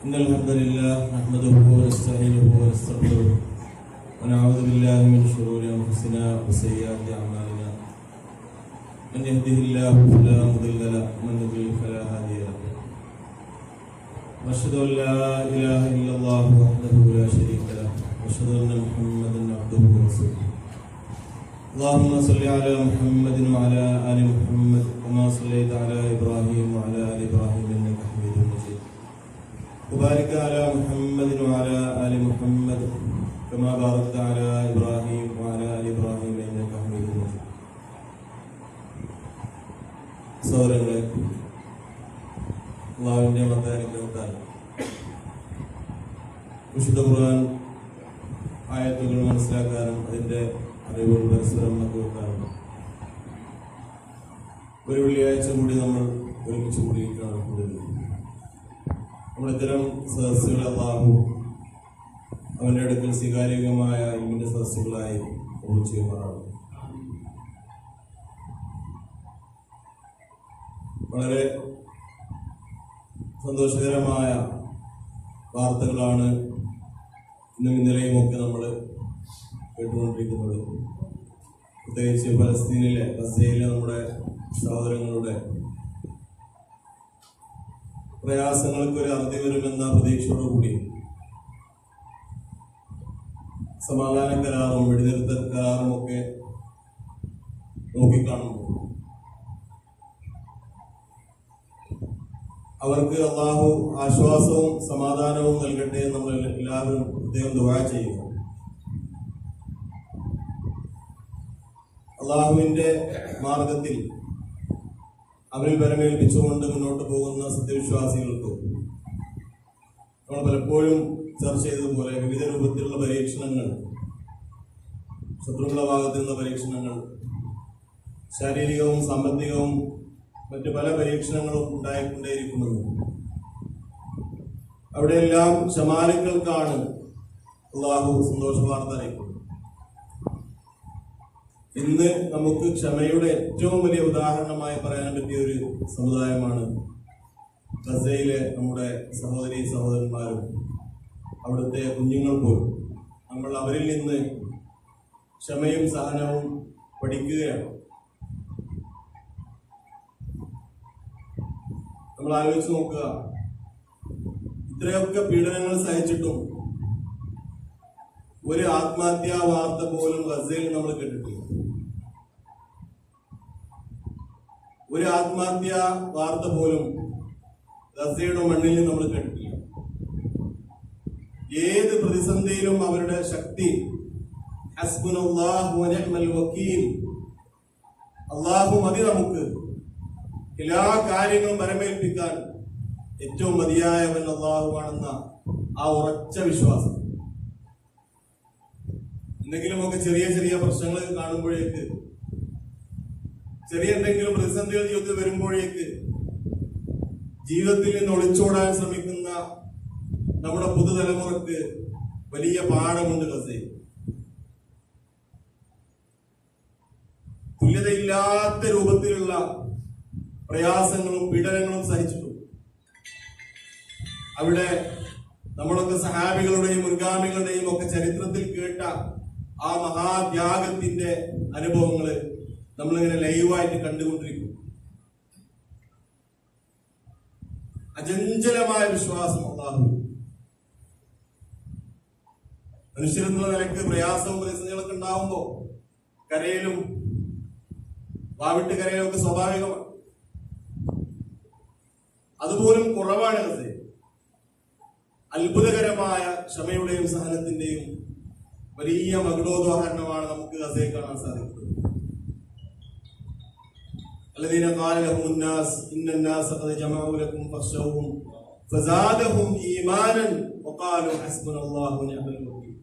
إن الحمد لله نحمده ونستعينه ونستغفره ونعوذ بالله من شرور أنفسنا وسيئات أعمالنا من يهده الله فلا مضل له ومن يضلل فلا هادي له وأشهد أن لا إله إلا الله وحده لا شريك له وأشهد أن محمدا عبده ورسوله اللهم صل على محمد وعلى آل محمد كما صليت على إبراهيم وعلى آل إبراهيم إنك حميد مجيد وبارك على محمد وعلى آل محمد كما باركت على إبراهيم وعلى آل إبراهيم إنك حميد مجيد. സഹോദരങ്ങളെ, അല്ലാഹുവിന്റെ മഹത്താനുഗ്രഹത്താൽ വിശുദ്ധ ഖുർആൻ ആയത്തുകൾ മനസ്സിലാക്കാനും അതിന്റെ അറിവുകൾ പരസ്പരം പങ്കുവെക്കാനും ഒരു വെള്ളിയാഴ്ച കൂടി നമ്മൾ ഒരുമിച്ച് കൂടിയിട്ടാണ്. നമ്മൾ ഇത്തരം സദസ്സുകൾ അല്ലാഹു അവന്റെ അടുക്കൽ സ്വീകാര്യമായ ഇൽമിന്റെ സദസ്സുകളായി ചെയ്യുമാറാണ്. വളരെ സന്തോഷകരമായ വാർത്തകളാണ് ഇന്നും ഇന്നലെയും ഒക്കെ നമ്മൾ കേട്ടുകൊണ്ടിരിക്കുന്നത്. പ്രത്യേകിച്ച് ഫലസ്തീനിലെ ഗസയിലെ നമ്മുടെ സഹോദരങ്ങളുടെ പ്രയാസങ്ങൾക്ക് ഒരു അറുതി വരുമെന്ന പ്രതീക്ഷയോടുകൂടി സമാധാന കരാറും വെടിനിർത്തൽ കരാറും ഒക്കെ നോക്കിക്കാണുന്നു. അവർക്ക് അല്ലാഹു ആശ്വാസവും സമാധാനവും നൽകട്ടെ എന്ന് നമ്മൾ എല്ലാവരും പ്രത്യേകം ദുആ ചെയ്യുക. അല്ലാഹുവിന്റെ മാർഗത്തിൽ അവരിൽ വരമേൽപ്പിച്ചുകൊണ്ട് മുന്നോട്ട് പോകുന്ന സത്യവിശ്വാസികൾക്ക് നമ്മൾ പലപ്പോഴും ചർച്ച ചെയ്തതുപോലെ വിവിധ രൂപത്തിലുള്ള പരീക്ഷണങ്ങൾ, ശത്രുക്കളുടെ ഭാഗത്തു നിന്ന പരീക്ഷണങ്ങൾ, ശാരീരികവും സാമ്പത്തികവും മറ്റു പല പരീക്ഷണങ്ങളും ഉണ്ടായിക്കൊണ്ടേയിരിക്കുമെന്ന് അവിടെയെല്ലാം ക്ഷമാലുക്കൾക്കാണ് അല്ലാഹു സന്തോഷ വാർത്ത അറിയിക്കുന്നത്. ഇന്ന് നമുക്ക് ക്ഷമയുടെ ഏറ്റവും വലിയ ഉദാഹരണമായി പറയാൻ പറ്റിയ ഒരു സമുദായമാണ് ഗസയിലെ നമ്മുടെ സഹോദരീ സഹോദരന്മാരും അവിടുത്തെ കുഞ്ഞുങ്ങൾ പോലും. നമ്മൾ അവരിൽ നിന്ന് ക്ഷമയും സഹനവും പഠിക്കുകയാണ്. നമ്മൾ ആലോചിച്ച് നോക്കുക, ഇത്രയൊക്കെ പീഡനങ്ങൾ സഹിച്ചിട്ടും ഒരു ആത്മഹത്യാ വാർത്ത പോലും ഗസയിൽ നമ്മൾ കേട്ടിട്ടില്ല. ഒരു ആത്മഹത്യാ വാർത്ത പോലും ഗസയുടെ മണ്ണിൽ നമ്മൾ കേട്ടിട്ടില്ല. ഏത് പ്രതിസന്ധിയിലും അവരുടെ ശക്തി ഹസ്ബുനല്ലാഹു വനിഅ്മൽ വക്കീൽ, അല്ലാഹു മതി നമുക്ക്, എല്ലാ കാര്യങ്ങളും വരമേൽപ്പിക്കാൻ ഏറ്റവും മതിയായവൻ അല്ലാഹുവാണെന്ന ആ ഉറച്ച വിശ്വാസം. എന്തെങ്കിലുമൊക്കെ ചെറിയ ചെറിയ പ്രശ്നങ്ങൾ കാണുമ്പോഴേക്ക്, ചെറിയ എന്തെങ്കിലും പ്രതിസന്ധികൾ ജീവിതത്തിൽ വരുമ്പോഴേക്ക് ജീവിതത്തിൽ നിന്ന് ഒളിച്ചോടാൻ ശ്രമിക്കുന്ന നമ്മുടെ പുതുതലമുറക്ക് വലിയ പാഠമുണ്ട് ഗസയിൽ. തുല്യതയില്ലാത്ത രൂപത്തിലുള്ള പ്രയാസങ്ങളും പീഡനങ്ങളും സഹിച്ചിട്ടുണ്ട്. അവിടെ നമ്മളൊക്കെ സഹാബികളുടെയും മുൻഗാമികളുടെയും ഒക്കെ ചരിത്രത്തിൽ കേട്ട ആ മഹാത്യാഗത്തിന്റെ അനുഭവങ്ങള് നമ്മളിങ്ങനെ ലൈവായിട്ട് കണ്ടുകൊണ്ടിരിക്കും. അചഞ്ചലമായ വിശ്വാസം അല്ലാഹു. മനുഷ്യരെന്നുള്ള നിലയ്ക്ക് പ്രയാസവും പ്രതിസന്ധികളൊക്കെ ഉണ്ടാവുമ്പോ കരയിലും വാവിട്ട് കരയിലും ഒക്കെ സ്വാഭാവികമാണ്. അതുപോലും കുറവാണ് ഗസയിൽ. അത്ഭുതകരമായ ക്ഷമയുടെയും സഹനത്തിന്റെയും വലിയ മകുടോദാഹരണമാണ് നമുക്ക് ഗസയിൽ കാണാൻ സാധിക്കുന്നത്. الذين قال لهم الناس إن الناس قد جمعوا لكم فاخشوهم فزادهم إيمانا وقالوا حسبنا الله ونعم الوكيل.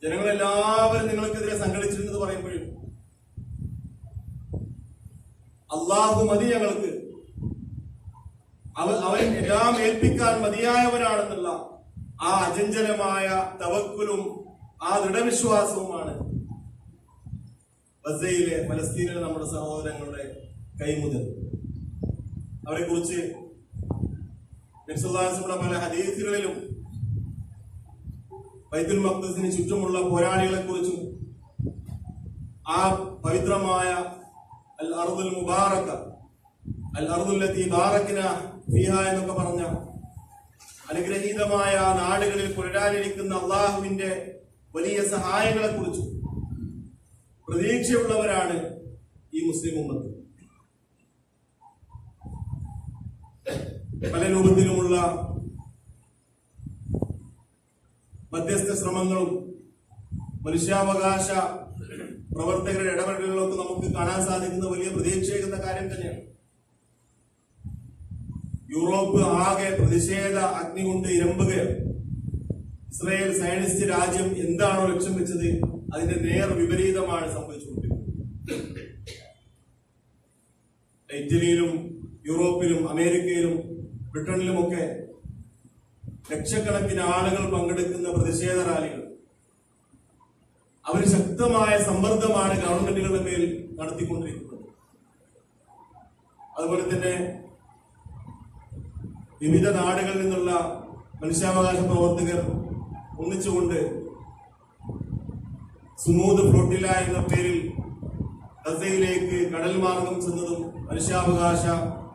ജനങ്ങളെല്ലാവരും നിങ്ങൾക്കെതിരെ സംഘടിച്ചിരുന്നത് പറയുമ്പോഴും അല്ലാഹു മതി ഞങ്ങൾക്ക്, അവൻ എല്ലാം ഏൽപ്പിക്കാൻ മതിയായവനാണെന്നുള്ള ആ അചഞ്ചലമായ തവക്കുലും ആ ദൃഢവിശ്വാസവുമാണ് ഗസയിലെ ഫലസ്തീനിലെ നമ്മുടെ സഹോദരങ്ങളുടെ കൈമുതൽ. അവരെ കുറിച്ച് നബിയുടെ പല ഹദീസുകളിലും ബൈത്തുൽ മഖ്ദിസിന് ചുറ്റുമുള്ള പോരാളികളെ കുറിച്ചും ആ പവിത്രമായ അൽ അർദുൽ മുബാറക, അൽ അർദുല്ലതി ബാറക്ന ഫീഹാ എന്നൊക്കെ പറഞ്ഞ അനുഗ്രഹീതമായ നാടുകളിൽ പുലരാനിരിക്കുന്ന അള്ളാഹുവിന്റെ വലിയ സഹായങ്ങളെ കുറിച്ചും പ്രതീക്ഷയുള്ളവരാണ് ഈ മുസ്ലിം ഉമ്മത്ത്. പല രൂപത്തിലുമുള്ള മധ്യസ്ഥ ശ്രമങ്ങളും മനുഷ്യാവകാശ പ്രവർത്തകരുടെ ഇടപെടലുകളൊക്കെ നമുക്ക് കാണാൻ സാധിക്കുന്ന വലിയ പ്രതീക്ഷയേകുന്ന കാര്യം തന്നെയാണ്. യൂറോപ്പ് ആകെ പ്രതിഷേധ അഗ്നി കൊണ്ട് ഇരമ്പുകയാണ്. ഇസ്രായേൽ സയനിസ്റ്റ് രാജ്യം എന്താണോ ലക്ഷ്യം വെച്ചത് അതിന്റെ നേർ വിപരീതമാണ് സംഭവിച്ചുകൊണ്ടിരിക്കുന്നത്. ഇറ്റലിയിലും യൂറോപ്പിലും അമേരിക്കയിലും ബ്രിട്ടനിലുമൊക്കെ ലക്ഷക്കണക്കിന് ആളുകൾ പങ്കെടുക്കുന്ന പ്രതിഷേധ റാലികൾ, അവർ ശക്തമായ സമ്മർദ്ദമാണ് ഗവൺമെന്റുകളുടെ മേൽ നടത്തിക്കൊണ്ടിരിക്കുന്നത്. അതുപോലെ തന്നെ വിവിധ നാടുകളിൽ നിന്നുള്ള മനുഷ്യാവകാശ പ്രവർത്തകർ ഒന്നിച്ചുകൊണ്ട് സുമൂദ് ഫ്ലോട്ടില്ല എന്ന പേരിൽ ഗസയിലേക്ക് കടൽ മാർഗം ചെന്നതും മനുഷ്യാവകാശ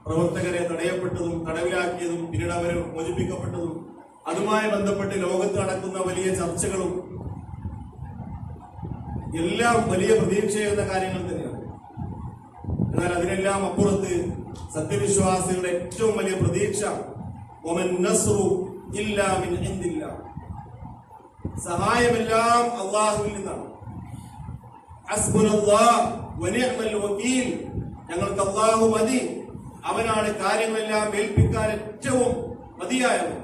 പ്രവർത്തകരെ തടയപ്പെട്ടതും തടവിലാക്കിയതും പിന്നീട് അവർ മോചിപ്പിക്കപ്പെട്ടതും അതുമായി ബന്ധപ്പെട്ട് ലോകത്ത് നടക്കുന്ന വലിയ ചർച്ചകളും എല്ലാം വലിയ പ്രതീക്ഷയെന്ന കാര്യങ്ങൾ തന്നെയാണ്. എന്നാൽ അതിനെല്ലാം അപ്പുറത്ത് സത്യവിശ്വാസികളുടെ ഏറ്റവും വലിയ പ്രതീക്ഷ വമൻ നസ്റു ഇല്ലാ മിൻ ഇൻദില്ലാഹ്, സഹായമെല്ലാം അല്ലാഹുവിൽ നിന്നാണ്. ഹസ്ബുനല്ലാഹ് വനിഅമൽ വകീൽ, ഞങ്ങൾക്ക് അല്ലാഹു മതി, അവനാണ് കാര്യങ്ങളെല്ലാം ഏൽപ്പിക്കാൻ ഏറ്റവും മതിയായവൻ.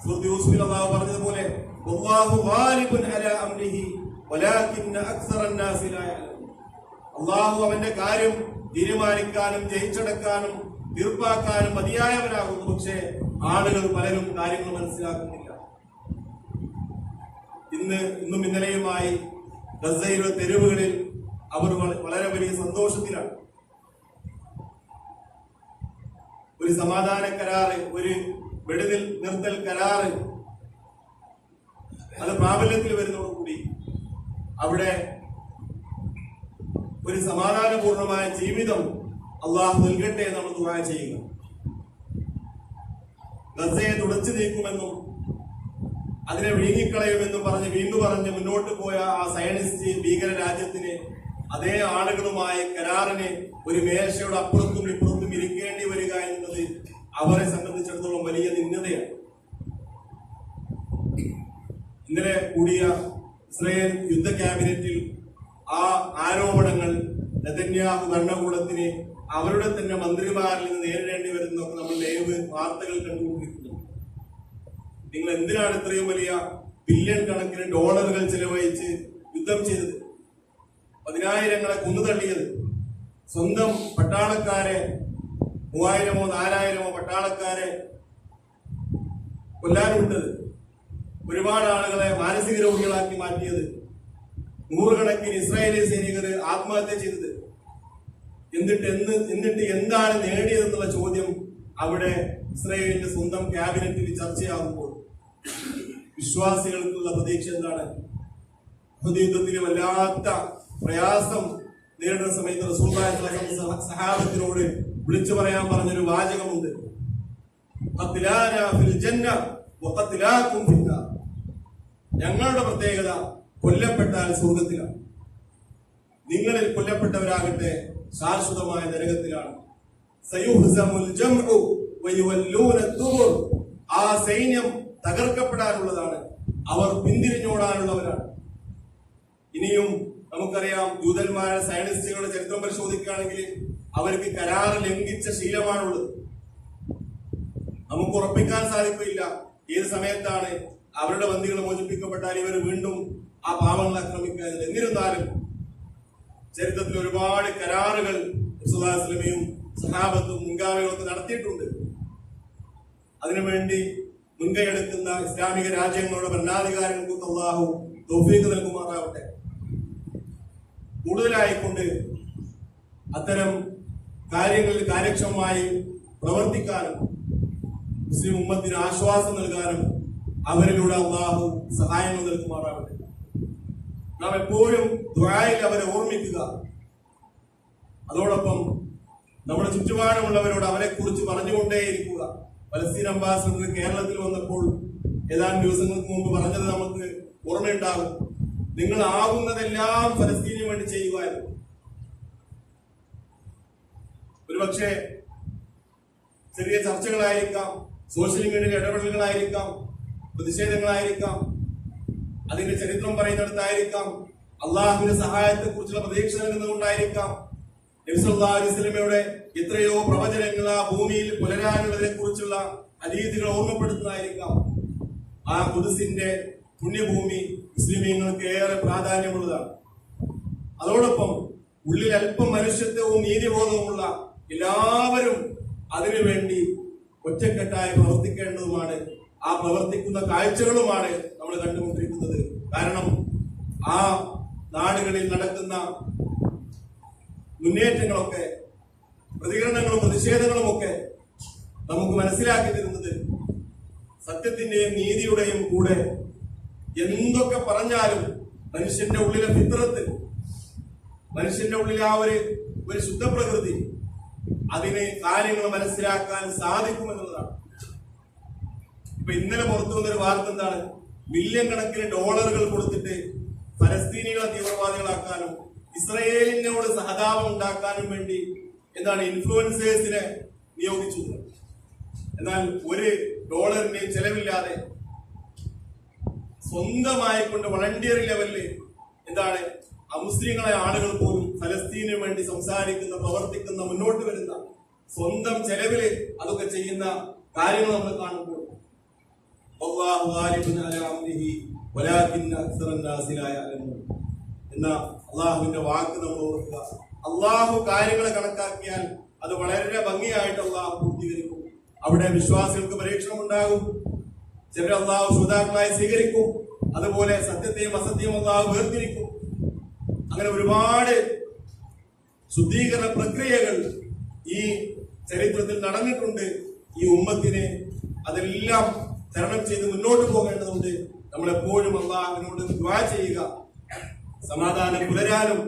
സൂറത്ത് യൂസുഫിൽ അല്ലാഹു പറഞ്ഞതുപോലെ വല്ലാഹു ഗാലിബുൻ അലാ അംരിഹി വലാകിന്ന അക്സറന്നാസി ലാ യഅലമൂൻ, അല്ലാഹു അവന്റെ കാര്യം തീരുമാനിക്കാനും ജയിച്ചടക്കാനും തീർപ്പാക്കാനും മതിയായവനാകുന്നു. പക്ഷേ ആളുകൾ പലരും കാര്യങ്ങൾ മനസ്സിലാക്കുന്നില്ല. ഇന്നും ഇന്നലെയുമായി ഗസയിലെ തെരുവുകളിൽ അവർ വളരെ വലിയ സന്തോഷത്തിലാണ്. ഒരു സമാധാന കരാറ്, ഒരു വെടിനിർത്തൽ കരാറ് അത് പ്രാബല്യത്തിൽ വരുന്നതോടുകൂടി അവിടെ ഒരു സമാധാനപൂർണമായ ജീവിതം അള്ളാഹു നൽകട്ടെ നമ്മൾ ദുആ ചെയ്യുക. ഗസയെ തുടച്ചു നീക്കുമെന്നും അതിനെ വിഴുങ്ങിക്കളയുമെന്നും പറഞ്ഞ് മുന്നോട്ട് പോയ ആ സയനിസ്റ്റ് ഭീകര രാജ്യത്തിന് അതേ ആളുകളുമായി കരാറിന് ഒരു മേശയുടെ അപ്പുറത്തും ഇപ്പുറത്തും ഇരിക്കേണ്ടി വരിക എന്നത് അവരെ സംബന്ധിച്ചിടത്തോളം വലിയ നിന്ദതയാണ്. ഇന്നലെ കൂടിയ ഇസ്രായേൽ യുദ്ധ ക്യാബിനറ്റിൽ ആ ആരോപണങ്ങൾ നെതന്യാഹു ഭരണകൂടത്തിന് അവരുടെ തന്നെ മന്ത്രിമാരിൽ നിന്ന് നേരിടേണ്ടി വരുന്നതൊക്കെ നമ്മൾ ലൈവ് വാർത്തകൾ കണ്ടുകൊണ്ടിരിക്കുന്നു. നിങ്ങൾ എന്തിനാണ് ഇത്രയും വലിയ ബില്യൺ കണക്കിന് ഡോളറുകൾ ചെലവഴിച്ച് യുദ്ധം ചെയ്തത്, പതിനായിരങ്ങളെ കൊന്നുതള്ളിയത്, സ്വന്തം പട്ടാളക്കാരെ 3000-ഓ 4000-ഓ പട്ടാളക്കാരെ കൊല്ലാനുവിട്ടത്, ഒരുപാട് ആളുകളെ മാനസിക രോഗികളാക്കി മാറ്റിയത്, നൂറുകണക്കിന് ഇസ്രായേലി സൈനികർ ആത്മഹത്യ ചെയ്തത്, എന്നിട്ട് എന്താണ് നേടിയതെന്നുള്ള ചോദ്യം അവിടെ ഇസ്രായേലിന്റെ സ്വന്തം ക്യാബിനറ്റിൽ ചർച്ചയാകുമ്പോൾ വിശ്വാസികൾക്കുള്ള പ്രതീക്ഷ എന്താണ്? യുദ്ധത്തിൽ വല്ലാത്ത പ്രയാസം നേരിടുന്ന സമയത്ത് റസൂലുള്ളാഹി സഹാബത്തിനോട് വിളിച്ചു പറയാൻ പറഞ്ഞൊരു വാചകമുണ്ട്, ഞങ്ങളുടെ പ്രത്യേകത കൊല്ലപ്പെട്ടാൽ സ്വർഗത്തിലാണ്, നിങ്ങളിൽ കൊല്ലപ്പെട്ടവരാകട്ടെ ശാശ്വതമായ നരകത്തിലാണ്. ആ സൈന്യം തകർക്കപ്പെടാനുള്ളതാണ്, അവർ പിന്തിരിഞ്ഞോടാനുള്ളവരാണ്. ഇനിയും നമുക്കറിയാം, ജൂതന്മാരുടെ സയനിസ്റ്റുകളുടെ ചരിത്രം പരിശോധിക്കുകയാണെങ്കിൽ അവർക്ക് കരാറ് ലംഘിച്ച ശീലമാണുള്ളത്. നമുക്ക് ഉറപ്പിക്കാൻ സാധിക്കില്ല ഏത് സമയത്താണ് അവരുടെ ബന്ദികൾ മോചിപ്പിക്കപ്പെട്ടാൽ ഇവർ വീണ്ടും ആ പാവങ്ങളെ ആക്രമിക്കുന്നത്. എന്നിരുന്നാലും ചരിത്രത്തിൽ ഒരുപാട് കരാറുകൾ റസൂലുള്ളാഹി സ്വല്ലല്ലാഹു അലൈഹി വസല്ലമയും സഹാബത്തും മുൻഗാമികളൊക്കെ നടത്തിയിട്ടുണ്ട്. അതിനുവേണ്ടി മുൻകൈയെടുക്കുന്ന ഇസ്ലാമിക രാജ്യങ്ങളുടെ ഭരണാധികാരികൾക്ക് അല്ലാഹു തൗഫീഖ് നൽകുമാറാവട്ടെ. കൂടുതലായിക്കൊണ്ട് അത്തരം കാര്യങ്ങളിൽ കാര്യക്ഷമമായി പ്രവർത്തിക്കാനും മുസ്ലിം ഉമ്മത്തിന് ആശ്വാസം നൽകാനും അവരിലൂടെ അള്ളാഹു സഹായങ്ങൾ നൽകുമാറാവട്ടെ. നാം എപ്പോഴും ദുആയിൽ അവരെ ഓർമ്മിക്കുക. അതോടൊപ്പം നമ്മുടെ ചുറ്റുപാടുമുള്ളവരോട് അവരെ കുറിച്ച് പറഞ്ഞുകൊണ്ടേയിരിക്കുക. പലസ്തീൻ അംബാസഡർ കേരളത്തിൽ വന്നപ്പോൾ ഏതാനും ദിവസങ്ങൾക്ക് മുമ്പ് പറഞ്ഞത് നമുക്ക് ഓർമ്മയുണ്ടാകും. നിങ്ങൾ ആകുന്നതെല്ലാം ഫലസ്തീനു വേണ്ടി ചെയ്യുക എന്ന്. ഒരുപക്ഷെ ചെറിയ ചർച്ചകളായിരിക്കാം, സോഷ്യൽ മീഡിയ ഇടപെടലുകളായിരിക്കാം, പ്രതിഷേധങ്ങളായിരിക്കാം, അതിന്റെ ചരിത്രം പറയുന്നിടത്തായിരിക്കാം, അള്ളാഹുവിന്റെ സഹായത്തെ കുറിച്ചുള്ള പ്രതീക്ഷ നൽകുന്നതുകൊണ്ടായിരിക്കാം, നബി സല്ലല്ലാഹു അലൈഹി വസല്ലമയുടെ എത്രയോ പ്രവചനങ്ങൾ ആ ഭൂമിയിൽ പുലരാനുള്ളതിനെ കുറിച്ചുള്ള ഹദീസുകൾ ഓർമ്മപ്പെടുത്തുന്നതായിരിക്കാം. ആ ഖുദ്സിന്റെ പുണ്യഭൂമി മുസ്ലിമീങ്ങൾക്ക് ഏറെ പ്രാധാന്യമുള്ളതാണ്. അതോടൊപ്പം ഉള്ളിൽ അല്പം മനുഷ്യത്വവും നീതിബോധവുമുള്ള എല്ലാവരും അതിനുവേണ്ടി ഒറ്റക്കെട്ടായി പ്രവർത്തിക്കേണ്ടതുമാണ്. ആ പ്രവർത്തിക്കുന്ന കാഴ്ചകളുമാണ് നമ്മൾ കണ്ടുകൊണ്ടിരിക്കുന്നത്. കാരണം ആ നാടുകളിൽ നടക്കുന്ന മുന്നേറ്റങ്ങളൊക്കെ, പ്രതികരണങ്ങളും പ്രതിഷേധങ്ങളും ഒക്കെ നമുക്ക് മനസ്സിലാക്കി തരുന്നത് സത്യത്തിന്റെയും നീതിയുടെയും കൂടെ എന്തൊക്കെ പറഞ്ഞാലും മനുഷ്യന്റെ ഉള്ളിലെ ഫിത്രത്ത്, മനുഷ്യന്റെ ഉള്ളിലെ ആ ഒരു ശുദ്ധപ്രകൃതി, അതിന് കാര്യങ്ങൾ മനസ്സിലാക്കാൻ സാധിക്കുമെന്നുള്ളതാണ്. ഇപ്പൊ ഇന്നലെ പുറത്തു വന്നൊരു വാർത്ത എന്താണ്? മില്യൺ കണക്കിന് ഡോളറുകൾ കൊടുത്തിട്ട് ഫലസ്തീനികളെ തീവ്രവാദികളാക്കാനും ഇസ്രയേലിനോട് സഹതാപം ഉണ്ടാക്കാനും വേണ്ടി എന്താണ് ഇൻഫ്ലുവൻസേഴ്സിനെ നിയോഗിച്ചു. എന്നാൽ ഒരു ഡോളറിന്റെയും ചെലവില്ലാതെ സ്വന്തമായിക്കൊണ്ട് വളണ്ടിയർ ലെവലില് എന്താണ് അമുസ്ലിങ്ങളെ ആളുകൾ പോലും ഫലസ്തീനു വേണ്ടി സംസാരിക്കുന്ന, പ്രവർത്തിക്കുന്ന, മുന്നോട്ട് വരുന്ന, സ്വന്തം ചെലവില് അതൊക്കെ ചെയ്യുന്ന കാര്യങ്ങൾ നമ്മൾ കാണുമ്പോൾ എന്ന അള്ളാഹുവിന്റെ വാക്ക് നമ്മൾ ഓർക്കുക. അള്ളാഹു കാര്യങ്ങളെ കണക്കാക്കിയാൽ അത് വളരെ ഭംഗിയായിട്ട് അള്ളാഹു പൂർത്തീകരിക്കും. അവിടെ വിശ്വാസികൾക്ക് പരീക്ഷണം ഉണ്ടാകും. ചിലർ അള്ളാഹു ശ്രോതാക്കളായി സ്വീകരിക്കും. അതുപോലെ സത്യത്തെയും അസത്യവും അള്ളാഹു വേർതിരിക്കും. അങ്ങനെ ഒരുപാട് ശുദ്ധീകരണ പ്രക്രിയകൾ ഈ ചരിത്രത്തിൽ നടന്നിട്ടുണ്ട്. ഈ ഉമ്മത്തിന് അതെല്ലാം തരണം ചെയ്ത് മുന്നോട്ട് പോകേണ്ടതുണ്ട്. നമ്മളെപ്പോഴും അള്ളാഹുവിനോട് ദുആ ചെയ്യുക. സമാധാനം പുലരാനും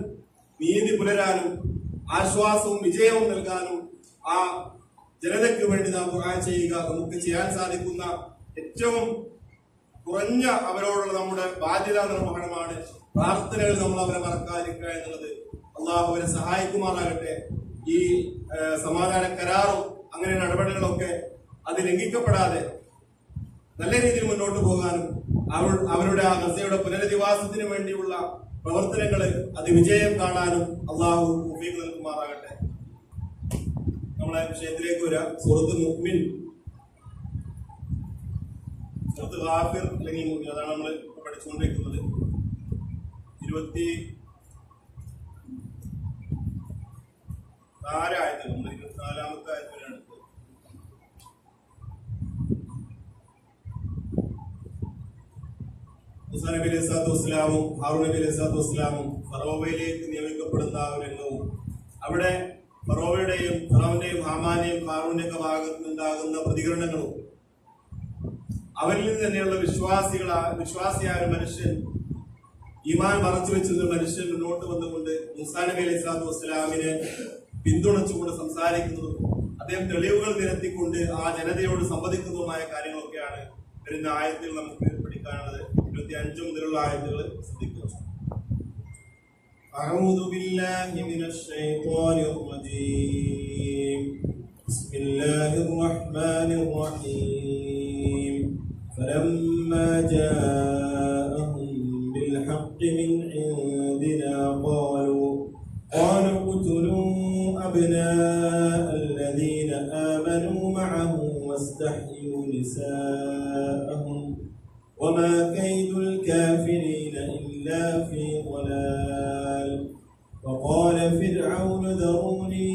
നീതി പുലരാനും ആശ്വാസവും വിജയവും നൽകാനും ആ ജനതയ്ക്ക് വേണ്ടി നാം ദുആ ചെയ്യുക. നമുക്ക് ചെയ്യാൻ സാധിക്കുന്ന ഏറ്റവും കുറഞ്ഞ അവരോടുള്ള നമ്മുടെ ബാധ്യതാ നിർവഹണമാണ് പ്രാർത്ഥനകൾ. നമ്മൾ അവരെ മറക്കാതിരിക്കുക എന്നുള്ളത്. അള്ളാഹു അവരെ സഹായിക്കുമാറാകട്ടെ. ഈ സമാധാന കരാറും അങ്ങനെ നടപടികളൊക്കെ അത് ലംഘിക്കപ്പെടാതെ നല്ല രീതിയിൽ മുന്നോട്ട് പോകാനും അവരുടെ ആ ഗസയുടെ പുനരധിവാസത്തിന് വേണ്ടിയുള്ള പ്രവർത്തനങ്ങള് അത് വിജയം കാണാനും അള്ളാഹു തൗഫീഖ് നൽകുമാറാകട്ടെ. നമ്മളെ വിഷയത്തിലേക്ക് വരാം. സൂറത്തുൽ മുഅ്മിൻ, സൂറത്തുൽ ഗാഫിർ അല്ലെങ്കിൽ മുഅ്മിൻ, അതാണ് നമ്മൾ പഠിച്ചുകൊണ്ടിരിക്കുന്നത്. 24 ആയത്തിൽ, നമ്മൾ 24ാമത്തെ ആയത്തിലാണ്. മൂസാ നബി അലൈഹി സ്വലാത്തു വസ്സലാമും ഹാറൂൻ നബി അലൈഹി സ്വലാത്തു വസ്സലാമും ഫറോവയിലേക്ക് നിയമിക്കപ്പെടുന്ന ആ രംഗവും അവിടെ ഫറോവയുടെയും ഫറോവിന്റെയും ഹാമാന്റെയും ഹാറൂന്റെയും ഒക്കെ ഭാഗത്ത് നിന്നുണ്ടാകുന്ന പ്രതികരണങ്ങളും അവരിൽ നിന്ന് തന്നെയുള്ള വിശ്വാസിയായ ഒരു മനുഷ്യൻ, ഈമാൻ മറച്ചു വെച്ചിരുന്ന മനുഷ്യൻ മുന്നോട്ട് വന്നുകൊണ്ട് മൂസാ നബി അലൈഹി സ്വലാത്തു വസ്സലാമിനെ പിന്തുണച്ചുകൊണ്ട് സംസാരിക്കുന്നതും അദ്ദേഹം തെളിവുകൾ നിരത്തിക്കൊണ്ട് ആ ജനതയോട് സംവദിക്കുന്നതുമായ കാര്യങ്ങളൊക്കെയാണ് വരുന്ന ആയത്തിൽ നമുക്ക് പഠിക്കാനുള്ളത്. 25 മുതലുള്ള ആയത്തുകൾ ശ്രദ്ധിക്കുക. أعوذ بالله من الشيطان الرجيم. بسم الله الرحمن الرحيم. فلما جاءهم بالحق من عندنا قالوا اقتلوا أبناء الذين آمنوا معه واستحيوا نساءهم وما كيد الكافرين إلا في ضلال. وقال فرعون ذروني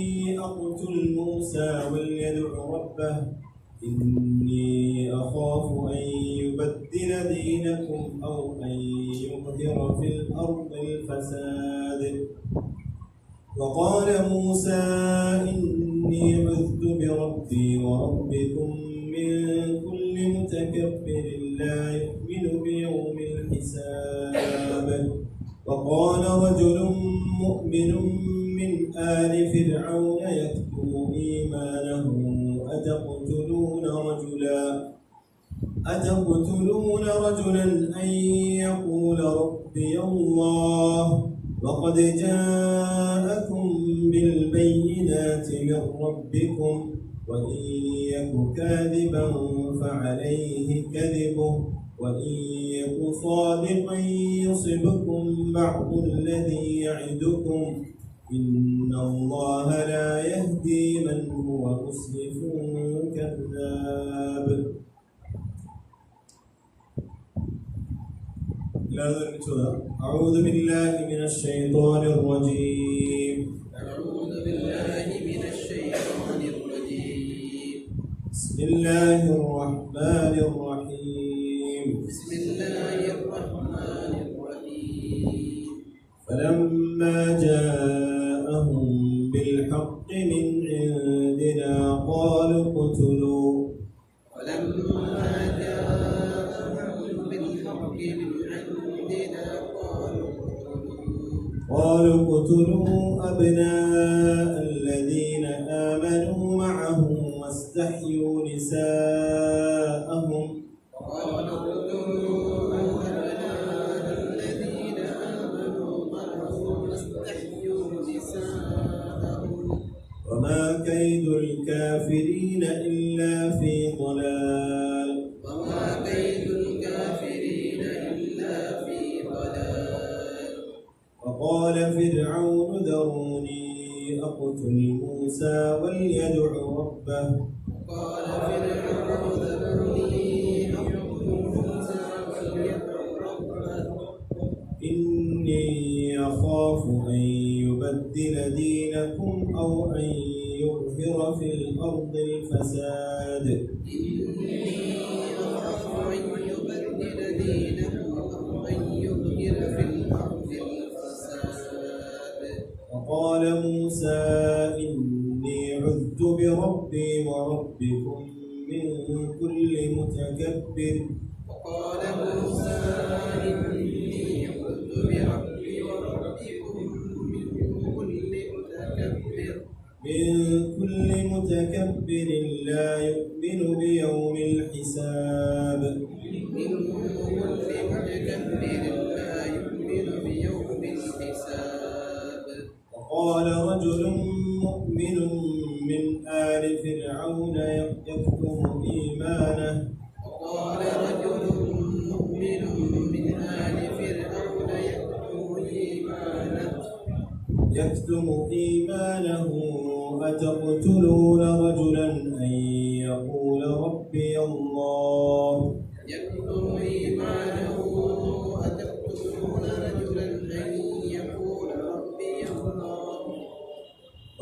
أقتل موسى وليدع ربه إني أخاف أن يبدل دينكم أو أن يظهر في الأرض الفساد. وقال موسى إني عذت بربي وربكم من متكبر لا يؤمن بيوم الحساب. وقال رجل مؤمن من آل فرعون يكتم إيمانه أتقتلون رجلا أن يقول ربي الله وقد جاءكم بالبينات من ربكم وإن يك كاذبا فعليه كذبه وإن يك صادقا يصبكم بعض الذي يعدكم إن الله لا يهدي من هو مسرف كذاب. أعوذ بالله من الشيطان الرجيم. أعوذ بالله من الشيطان الرجيم. بسم الله الرحمن الرحيم. بسم الله الرحمن الرحيم. فلما جاءهم بالحق من عندنا قالوا اقتلوا أبناء الذين آمنوا معه واستحيوا نساءهم وما كيد الكافرين إلا في ضلال. وقال فرعون ذروني أقتل موسى وليدع ربه إني أخاف أن يبدل دينكم أو أن يظهر في الأرض الفساد. وقال موسى إني عذت بربي وربكم من كل متكبر. لا يؤمن بيوم الحساب. وقال رجل مؤمن من آل فرعون يكتم إيمانه أتقتلون رجلا أن يقول ربي الله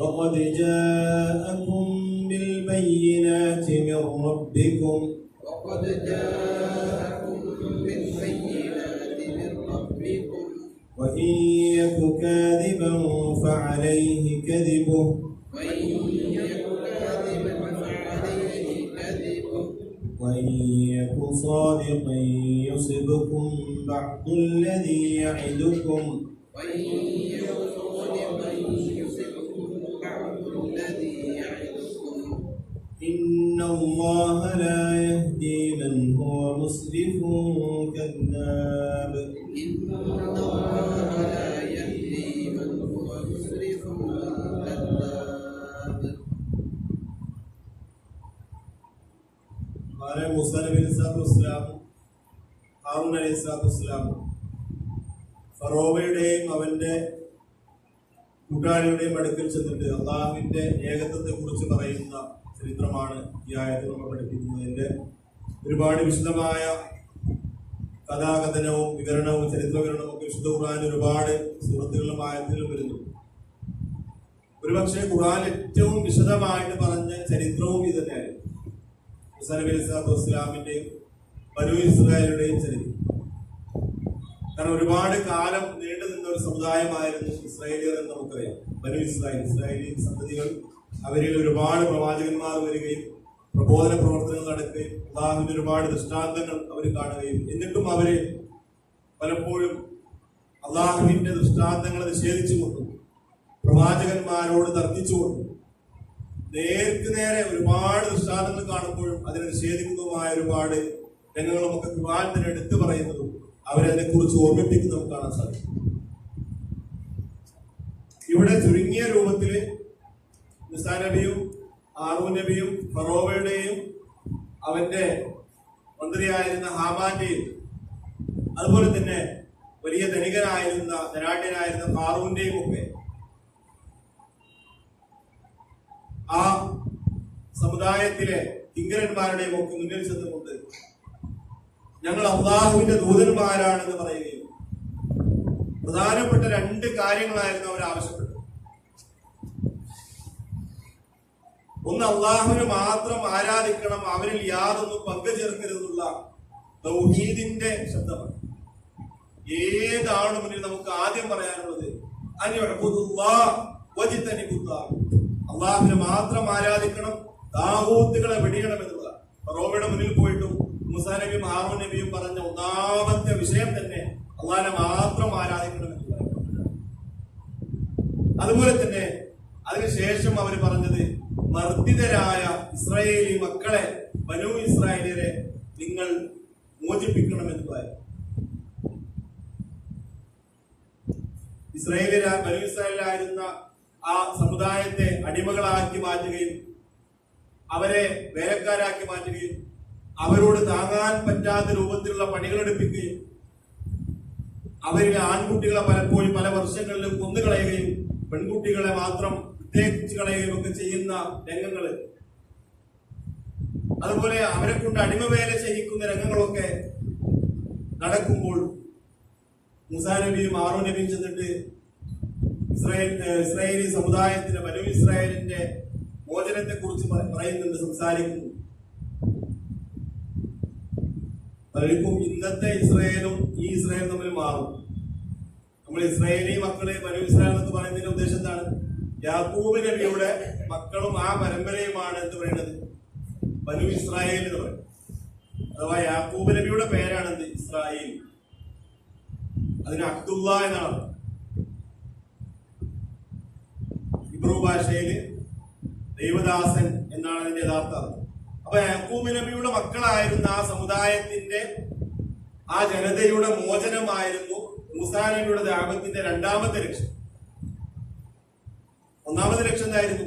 وقد جاءكم بالبينات من ربكم وإن يك كاذبا فعليه كذبه وإن يك صادقا يصبكم بعض الذي يعدكم إن الله لا يهدي من هو مسرف كذاب. മൂസ നബി അലൈഹിസ്സലാം ഹാറൂൻ അലൈഹിസ്സലാം ഫറോവയുടെയും അവന്റെ കൂട്ടാളിയുടെയും അടുക്കൽ ചെന്നിട്ട് അള്ളാഹുവിന്റെ ഏകത്വത്തെ കുറിച്ച് പറയുന്ന ചരിത്രമാണ് ഈ ആയത്ത് നമ്മൾ പഠിപ്പിക്കുന്നതിന്റെ ഒരുപാട് വിശദമായ കഥാകഥനവും വിവരണവും ചരിത്രവിവരണവും ഒക്കെ വിശുദ്ധ ഖുർആൻ ഒരുപാട് സൂറത്തുകളിലും ആയത്തുകളിലും വരുന്നു. ഒരുപക്ഷെ ഖുർആൻ ഏറ്റവും വിശദമായിട്ട് പറഞ്ഞ ചരിത്രവും ഇത് തന്നെയായിരുന്നു. മൂസാ നബി അലൈഹിസ്സലാമിന്റെയും ബനൂ ഇസ്രായേലുടെയും ചരിത്രം. കാരണം ഒരുപാട് കാലം നീണ്ടു നിന്ന ഒരു സമുദായമായിരുന്നു ഇസ്രായേലിയർ എന്ന് നമുക്കറിയാം. ബനൂ ഇസ്രായേലി സന്തതികൾ, അവരിൽ ഒരുപാട് പ്രവാചകന്മാർ വരികയും പ്രബോധന പ്രവർത്തനങ്ങൾ നടക്കുകയും അള്ളാഹുവിന്റെ ഒരുപാട് ദൃഷ്ടാന്തങ്ങൾ അവർ കാണുകയും എന്നിട്ടും അവര് പലപ്പോഴും അള്ളാഹുവിന്റെ ദൃഷ്ടാന്തങ്ങളെ നിഷേധിച്ചുകൊണ്ടും പ്രവാചകന്മാരോട് തർക്കിച്ചുകൊണ്ടും നേർക്ക് നേരെ ഒരുപാട് ദൃഷ്ടാന്തങ്ങൾ കാണുമ്പോഴും അതിനെ നിഷേധിക്കുന്നതുമായ ഒരുപാട് രംഗങ്ങളുമൊക്കെ ഖുർആൻ തന്നെ എടുത്തു പറയുന്നതും അവരതിനെ കുറിച്ച് ഓർമ്മിപ്പിക്കുന്നതും കാണാൻ സാധിക്കും. ഇവിടെ ചുരുങ്ങിയ രൂപത്തില് മൂസാ നബിയും ഹാറൂൻ നബിയും ഫറോവയുടെയും അവന്റെ മന്ത്രിയായിരുന്ന ഹാമാന്റെയും അതുപോലെ തന്നെ വലിയ ധനാഢ്യനായിരുന്ന ഹാറൂന്റെയും ഒക്കെ ആ സമുദായത്തിലെ കിങ്കരന്മാരുടെയും ഒക്കെ മുന്നിൽ ചെന്നുകൊണ്ട് ഞങ്ങൾ അള്ളാഹുവിന്റെ ദൂതന്മാരാണെന്ന് പറയുകയും പ്രധാനപ്പെട്ട 2 കാര്യങ്ങളായിരുന്നു അവർ ആവശ്യപ്പെട്ടത്. ഒന്ന്, അള്ളാഹുവിനെ മാത്രം ആരാധിക്കണം, അവരിൽ യാതൊന്നും പങ്കുചേർക്കരുതെന്നുള്ള തൗഹീദിന്റെ ശബ്ദമാണ്. ഏതാണ് മുന്നിൽ നമുക്ക് ആദ്യം പറയാനുള്ളത്? അള്ളാഹുവിനെ മാത്രം ആരാധിക്കണം, താഗൂത്തുകളെ വെടിയണം എന്നുള്ളതാണ്. ഫറോവയുടെ മുന്നിൽ പോയിട്ടും മൂസാ നബിയും ഹാറൂൻ നബിയും പറഞ്ഞ ഒന്നാമത്തെ വിഷയം തന്നെ അള്ളാഹിനെ മാത്രം ആരാധിക്കണം എന്നുള്ളതാണ്. അതുപോലെ തന്നെ അതിനുശേഷം അവർ പറഞ്ഞത് മർദ്ദിതരായ ഇസ്രായേലി മക്കളെ, ബനൂ ഇസ്രായേലിനെ നിങ്ങൾ മോചിപ്പിക്കണം എന്നതായിരുന്നു. ബനൂ ഇസ്രായേലായിരുന്ന ആ സമുദായത്തെ അടിമകളാക്കി മാറ്റുകയും അവരെ വേലക്കാരാക്കി മാറ്റുകയും അവരോട് താങ്ങാൻ പറ്റാത്ത രൂപത്തിലുള്ള പണികളെടുപ്പിക്കുകയും അവരിലെ ആൺകുട്ടികളെ പലപ്പോഴും പല വർഷങ്ങളിലും കൊന്നുകളയുകയും പെൺകുട്ടികളെ മാത്രം പ്രത്യേകിച്ച് കളയുകയും ഒക്കെ ചെയ്യുന്ന രംഗങ്ങള്, അതുപോലെ അവരെ കൊണ്ട് അടിമവേല ചെയ്യിക്കുന്ന രംഗങ്ങളൊക്കെ നടക്കുമ്പോൾ മൂസാ നബിയും ഹാറൂൻ നബിയും ചെന്നിട്ട് ഇസ്രായേലി സമുദായത്തിന്റെ ബനൂ ഇസ്രായേലിന്റെ മോചനത്തെ കുറിച്ച് പറയുന്നുണ്ട്, സംസാരിക്കുന്നു. പലർക്കും ഇന്നത്തെ ഇസ്രായേലും ഈ ഇസ്രായേലും തമ്മിൽ മാറും. നമ്മൾ ഇസ്രായേലി മക്കളെ ബനൂ ഇസ്രായേൽ എന്ന് പറയുന്നതിന്റെ ഉദ്ദേശം എന്താണ്? യാക്കൂബ് നബിയുടെ മക്കളും ആ പരമ്പരയുമാണ് എന്ന് പറയുന്നത് ബനൂ ഇസ്രായേൽ എന്ന് പറയും. അഥവാ യാക്കൂബ് നബിയുടെ പേരാണ് എന്ത്? ഇസ്രായേൽ. അതിന് അബ്ദുള്ള എന്നാണ് ഇബ്രു ഭാഷയില് ദൈവദാസൻ എന്നാണ് അതിന്റെ യഥാർത്ഥ അർത്ഥം. അപ്പൊ യാക്കൂബ് നബിയുടെ മക്കളായിരുന്ന ആ സമുദായത്തിന്റെ ആ ജനതയുടെ മോചനമായിരുന്നു മൂസാ നബിയുടെ ദഅവത്തിന്റെ 2ാമത്തെ ലക്ഷ്യം. 1ാമത്തെ ലക്ഷ്യം എന്തായിരുന്നു?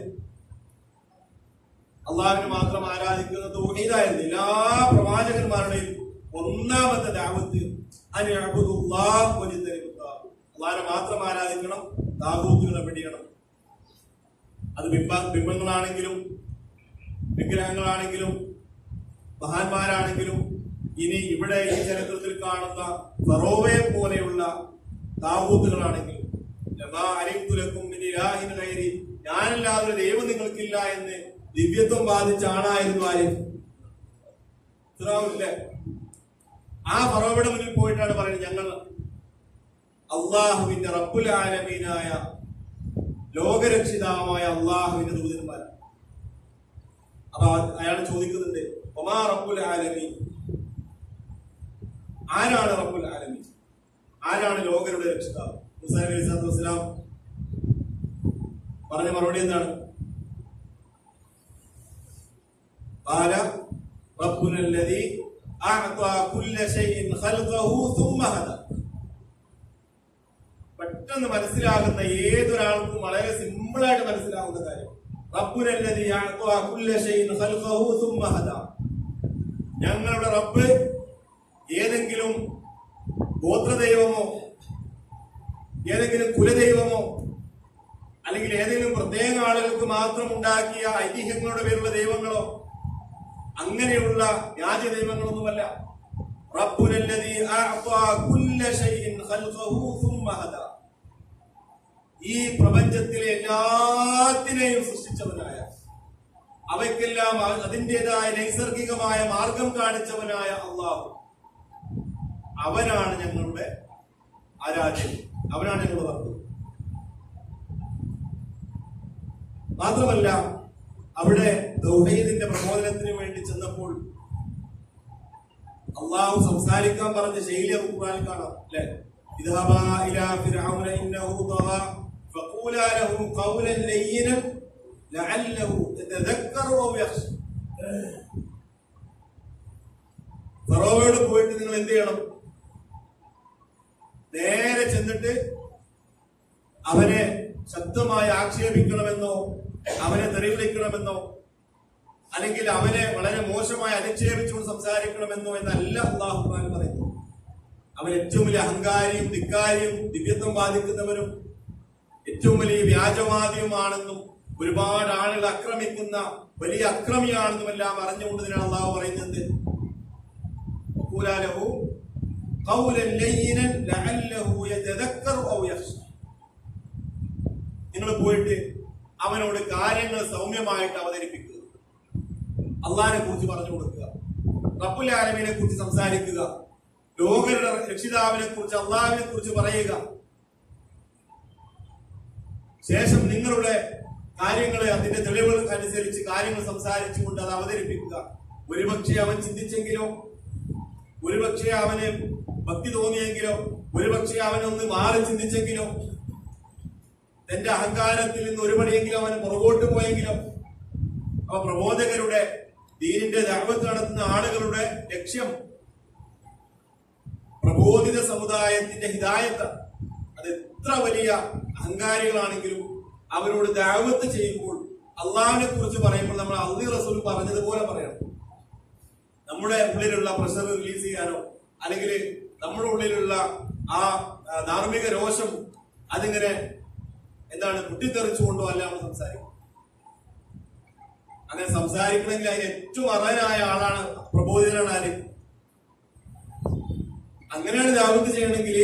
അള്ളാഹുവിനെ മാത്രം ആരാധിക്കുന്ന തൗഹീദായിരുന്നു. എല്ലാ പ്രവാചകന്മാരുടെയും 1ാമത്തെ ദഅവത്ത് അള്ളാഹിനെ മാത്രം ആരാധിക്കണം, താഗൂത്തുകളെ വെടിയണം. അത് ബിംബങ്ങളാണെങ്കിലും വിഗ്രഹങ്ങളാണെങ്കിലും മഹാന്മാരാണെങ്കിലും ഇനി ഇവിടെ ഈ ചരിത്രത്തിൽ കാണുന്ന ഫറോവയെ പോലെയുള്ള താഗൂത്തുകളാണെങ്കിലും ഞാനല്ലാതെ ഒരു ദൈവം നിങ്ങൾക്കില്ല എന്ന് ദിവ്യത്വം ബാധിച്ച ആണായിരുന്നു ആര്? ഫിറഔൻ. ആ ഫറോവയുടെ മുന്നിൽ പോയിട്ടാണ് പറയുന്നത്, ഞങ്ങൾ അള്ളാഹുവിന്റെ റബ്ബുൽ ആലമീനായ ലോകരക്ഷിതാവായ അള്ളാഹുവിന്റെ ദൂതന്മാരാണ്. അപ്പൊ അയാൾ ചോദിക്കുന്നുണ്ട്, ഒമാ റബ്ബുൽ ആലമീൻ, ആരാണ് റബ്ബുൽ ആലമീൻ? ആരാണ് ലോകരുടെ രക്ഷിതാവ്? മൂസാ നബി അലൈഹി വസല്ലം പറഞ്ഞ മറുപടി എന്താണ്? ഖാല റബ്ബുനല്ലദീ അഅതാ കുല്ല ശൈഇൻ ഖൽഖഹു സുമ്മ ഹദാ. പെട്ടെന്ന് മനസ്സിലാകുന്ന ഏതൊരാൾക്കും വളരെ സിമ്പിളായിട്ട് മനസ്സിലാവുന്ന കാര്യം, റബ്ബുനല്ലദീ അഅതാ കുല്ല ശൈഇൻ ഖൽഖഹു സുമ്മ ഹദാ. ഞങ്ങളുടെ റബ്ബ് ഏതെങ്കിലും ഗോത്രദൈവമോ ഏതെങ്കിലും കുലദൈവമോ അല്ലെങ്കിൽ ഏതെങ്കിലും പ്രത്യേക ആളുകൾക്ക് മാത്രം ഉണ്ടാക്കിയ ഐതിഹ്യങ്ങളുടെ പേരുള്ള ദൈവങ്ങളോ അങ്ങനെയുള്ള വ്യാജ ദൈവങ്ങളൊന്നുമല്ല. റബ്ബുനല്ലദീ അഅതാ കുല്ല ശൈഇൻ ഖൽഖഹു സുമ്മ ഹദാ. ഈ പ്രപഞ്ചത്തിലെ എല്ലാത്തിനെയും സൃഷ്ടിച്ചവനായ, അവയ്ക്കെല്ലാം അതിൻ്റെതായ നൈസർഗികമായ മാർഗം കാണിച്ചവനായ അള്ളാഹു, അവനാണ് ഞങ്ങളുടെ ആരാധ്യൻ, അവനാണ് ഞങ്ങളുടെ റബ്ബ്. മാത്രമല്ല അവിടെ തൗഹീദിന്റെ പ്രബോധനത്തിന് വേണ്ടി ചെന്നപ്പോൾ അള്ളാഹു സംസാരിക്കാൻ പറഞ്ഞ ശൈലി ഖുർആനിൽ കാണാം അല്ലെ? ഇദ്ഹബാ ഇലാ ഫിർഔന ഇന്നഹു തഗാ ഫഖൂലാ ലഹു ഖൗലൻ ലയ്യിനൻ ലഅല്ലഹു യതദക്കറു ഔ യഖ്ശ. ഫറോവയോട് പോയിട്ട് നിങ്ങൾ എന്ത് ചെയ്യണം? നേരെ ചെന്നിട്ട് അവനെ ശക്തമായി ആക്ഷേപിക്കണമെന്നോ അവനെ തെറി വിളിക്കണമെന്നോ അല്ലെങ്കിൽ അവനെ വളരെ മോശമായി അധിക്ഷേപിച്ചുകൊണ്ട് സംസാരിക്കണമെന്നോ എന്നല്ല അല്ലാഹു ഖുർആനിൽ പറയുന്നു. അവൻ ഏറ്റവും വലിയ അഹങ്കാരിയും ധിക്കാരിയും ദിവ്യത്വം ബാധിക്കുന്നവനും ഏറ്റവും വലിയ വ്യാജവാദിയുമാണെന്നും ഒരുപാട് ആളുകൾ ആക്രമിക്കുന്ന വലിയ അക്രമിയാണെന്നും എല്ലാം അറിഞ്ഞുകൊണ്ട് തന്നെയാണ് അള്ളാഹു പറയുന്നത് നിങ്ങൾ പോയിട്ട് അവനോട് കാര്യങ്ങൾ സൗമ്യമായിട്ട് അവതരിപ്പിക്കുക, അള്ളാഹിനെ കുറിച്ച് പറഞ്ഞു കൊടുക്കുക, റബ്ബുൽ ആലമീനെ കുറിച്ച് സംസാരിക്കുക, ലോകരുടെ രക്ഷിതാവിനെ കുറിച്ച് അള്ളാഹിനെ കുറിച്ച് പറയുക. ശേഷം നിങ്ങളുടെ കാര്യങ്ങളെ അതിന്റെ തെളിവുകൾക്ക് അനുസരിച്ച് കാര്യങ്ങൾ സംസാരിച്ചുകൊണ്ട് അത് അവതരിപ്പിക്കുക. ഒരുപക്ഷെ അവൻ ചിന്തിച്ചെങ്കിലോ, ഒരുപക്ഷെ അവന് ഭക്തി തോന്നിയെങ്കിലോ, ഒരുപക്ഷെ അവനൊന്ന് മാറി ചിന്തിച്ചെങ്കിലോ, തന്റെ അഹങ്കാരത്തിൽ നിന്ന് ഒരുപടിയെങ്കിലും അവന് പുറകോട്ട് പോയെങ്കിലോ. അപ്പൊ പ്രബോധകരുടെ ദീനിന്റെ ദഅവത്ത് നടത്തുന്ന ആളുകളുടെ ലക്ഷ്യം പ്രബോധിത സമുദായത്തിന്റെ ഹിദായത്താണ്. അത് എത്ര വലിയ അഹങ്കാരികളാണെങ്കിലും അവരോട് ദഅവത്ത് ചെയ്യുമ്പോൾ അള്ളാഹിനെ കുറിച്ച് പറയുമ്പോൾ നമ്മൾ അള്ളി റസൂൽ പറഞ്ഞതുപോലെ പറയണം. നമ്മുടെ ഉള്ളിലുള്ള പ്രഷർ റിലീസ് ചെയ്യാനോ അല്ലെങ്കിൽ നമ്മുടെ ഉള്ളിലുള്ള ആ ധാർമ്മിക രോഷം അതിങ്ങനെ പൊട്ടിത്തെറിച്ചുകൊണ്ടോ അല്ല നമ്മൾ സംസാരിക്കും. അങ്ങനെ സംസാരിക്കണമെങ്കിൽ അതിന് ഏറ്റവും അർഹനായ ആളാണ് പ്രബോധിതനാണ് ആര്. അങ്ങനെയാണ് ദഅവത്ത് ചെയ്യണമെങ്കിൽ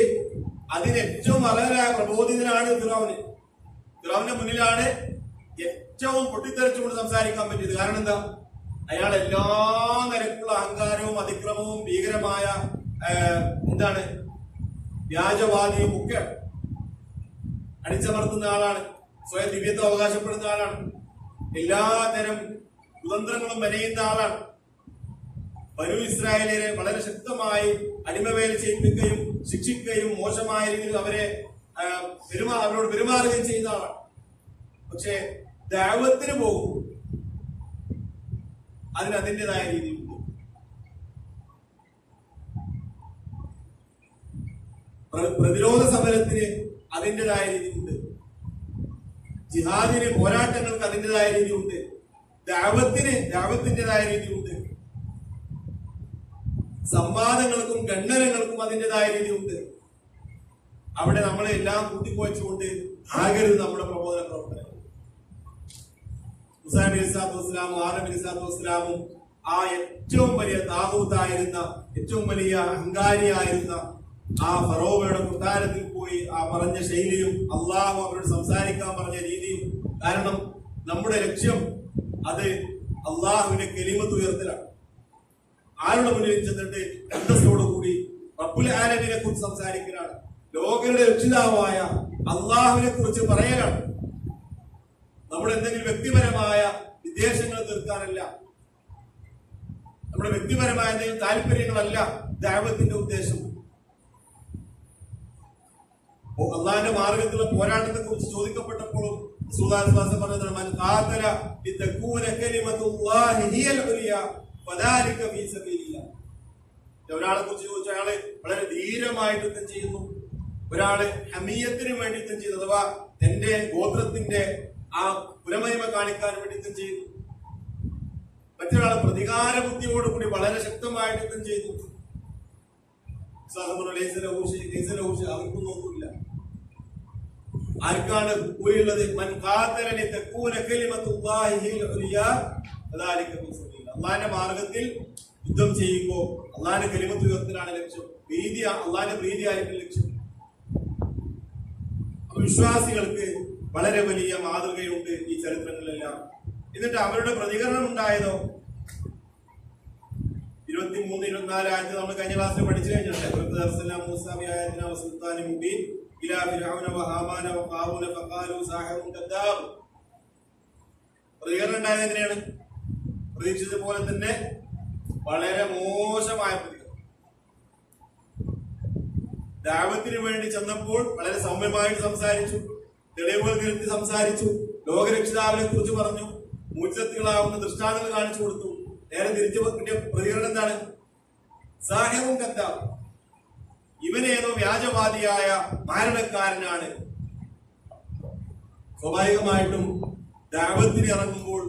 അതിന് ഏറ്റവും അർഹനായ പ്രബോധിതനാണ് ഫിറഔന്. ഫിറഔന്റെ മുന്നിലാണ് ഏറ്റവും പൊട്ടിത്തെറിച്ചുകൊണ്ട് സംസാരിക്കാൻ പറ്റിയത്. കാരണം എന്താ? അയാൾ എല്ലാ നിരക്കുള്ള അഹങ്കാരവും അതിക്രമവും ഭീകരമായ വ്യാജവാദിയും ഒക്കെ അടിച്ചമർത്തുന്ന ആളാണ്. സ്വയം ദിവ്യത്വം അവകാശപ്പെടുന്ന ആളാണ്. എല്ലാതരം കുതന്ത്രങ്ങളും മെനയുന്ന ആളാണ്. ബനൂ ഇസ്രായേലിനെ വളരെ ശക്തമായി അടിമവേല ചെയ്യിപ്പിക്കുകയും ശിക്ഷിക്കുകയും മോശമായ രീതിയിൽ അവരോട് പെരുമാറുകയും ചെയ്യുന്ന ആളാണ്. പക്ഷെ ദഅവത്തിന് പോകും അതിൻ്റെതായ രീതിയുണ്ട്. പ്രതിരോധ സമരത്തിന് അതിൻ്റെതായ രീതിയുണ്ട്. ജിഹാദിന് പോരാട്ടങ്ങൾക്ക് അതിൻ്റെതായ രീതിയുണ്ട്. ദഅവത്തിൻ്റെതായ രീതിയുണ്ട്. സംവാദങ്ങൾക്കും ഖണ്ഡനങ്ങൾക്കും അതിൻ്റെതായ രീതിയുണ്ട്. അവിടെ നമ്മളെ എല്ലാം കൂട്ടിക്കുവച്ചുകൊണ്ട് ആകരുത് നമ്മുടെ പ്രബോധന പ്രവർത്തനം. മൂസാ നബി അലൈഹിസ്സലാത്തു വസ്സലാമും ഹാറൂൻ നബി അലൈഹിസ്സലാത്തു വസ്സലാമും ആ ഏറ്റവും വലിയ താഗൂത്തായിരുന്ന ഏറ്റവും വലിയ അഹങ്കാരിയായിരുന്ന ആ ഫറോവയുടെ കൊട്ടാരത്തിൽ പോയി ആ പറഞ്ഞ ശൈലിയും അള്ളാഹു അവരോട് സംസാരിക്കാൻ പറഞ്ഞ രീതിയും. കാരണം നമ്മുടെ ലക്ഷ്യം അത് അള്ളാഹുവിന്റെ കലിമത്ത് ഉയർത്തലാണ്. ആരുടെ മുന്നിൽ ചെന്നിട്ട് അന്തസ്സോടുകൂടി റബ്ബുൽ ആലമീനെ കുറിച്ച് സംസാരിക്കലാണ്. ലോകരുടെ രക്ഷിതാവായ അള്ളാഹുവിനെ കുറിച്ച് പറയലാണ്. നമ്മുടെ എന്തെങ്കിലും വ്യക്തിപരമായ വിദ്വേഷങ്ങൾ തീർക്കാനല്ല, നമ്മുടെ വ്യക്തിപരമായ എന്തെങ്കിലും താല്പര്യങ്ങളല്ല ദഅവത്തിന്റെ ഉദ്ദേശം. അള്ളാഹിന്റെ മാർഗത്തിലുള്ള പോരാട്ടത്തെ കുറിച്ച് ചോദിക്കപ്പെട്ടപ്പോഴും ഒരാളെ കുറിച്ച് ചോദിച്ച അയാള് വളരെ ധീരമായിട്ട് യുദ്ധം ചെയ്യുന്നു, ഒരാള് ഹമീയത്തിന് വേണ്ടി യുദ്ധം ചെയ്യുന്നു, അഥവാ തന്റെ ഗോത്രത്തിന്റെ ആ പുരമഹിമ കാണിക്കാൻ വേണ്ടി യുദ്ധം ചെയ്യുന്നു. മറ്റൊരാള് പ്രതികാര ബുദ്ധിയോടുകൂടി വളരെ ശക്തമായിട്ട് യുദ്ധം ചെയ്തു. അവർക്കും നോക്കില്ല. ആർക്കാണ് കൂലിയുള്ളത്? അള്ളാഹിന്റെ മാർഗത്തിൽ യുദ്ധം ചെയ്യുമ്പോൾ അള്ളാഹിന്റെ കലിമത്ത് ഉയർത്തലാണ് ലക്ഷ്യം. അള്ളാഹിന്റെ പ്രീതിയായിരിക്കും ലക്ഷ്യം. വിശ്വാസികൾക്ക് വളരെ വലിയ മാതൃകയുണ്ട് ഈ ചരിത്രങ്ങളിലെല്ലാം. എന്നിട്ട് അവരുടെ പ്രതികരണം ഉണ്ടായതോ 23-24 ആയത്ത് നമ്മൾ കഴിഞ്ഞ ക്ലാസ്സിൽ പഠിച്ചു കഴിഞ്ഞിട്ടുണ്ട്. പ്രതികരണം ഉണ്ടായത് എങ്ങനെയാണ്? പ്രതീക്ഷിച്ച പോലെ തന്നെ വളരെ മോശമായ പ്രതികരണം. ദഅവത്തിന് വേണ്ടി ചെന്നപ്പോൾ വളരെ സൗമ്യമായിട്ട് സംസാരിച്ചു, തെളിവുകൾ നിരത്തി സംസാരിച്ചു, ലോകരക്ഷിതാവിനെ കുറിച്ച് പറഞ്ഞു, മൂർച്ചത്തികളാവുന്ന ദൃഷ്ടാന്തങ്ങൾ കാണിച്ചു കൊടുത്തു. നേരെ തിരിച്ചു കിട്ടിയ പ്രതികരണം എന്താണ്? സാഹിറും കദ്ദാബ്, ഇവനേതോ വ്യാജവാദിയായ മാരണക്കാരനാണ്. സ്വാഭാവികമായിട്ടും ദഅവത്തിന് ഇറങ്ങുമ്പോൾ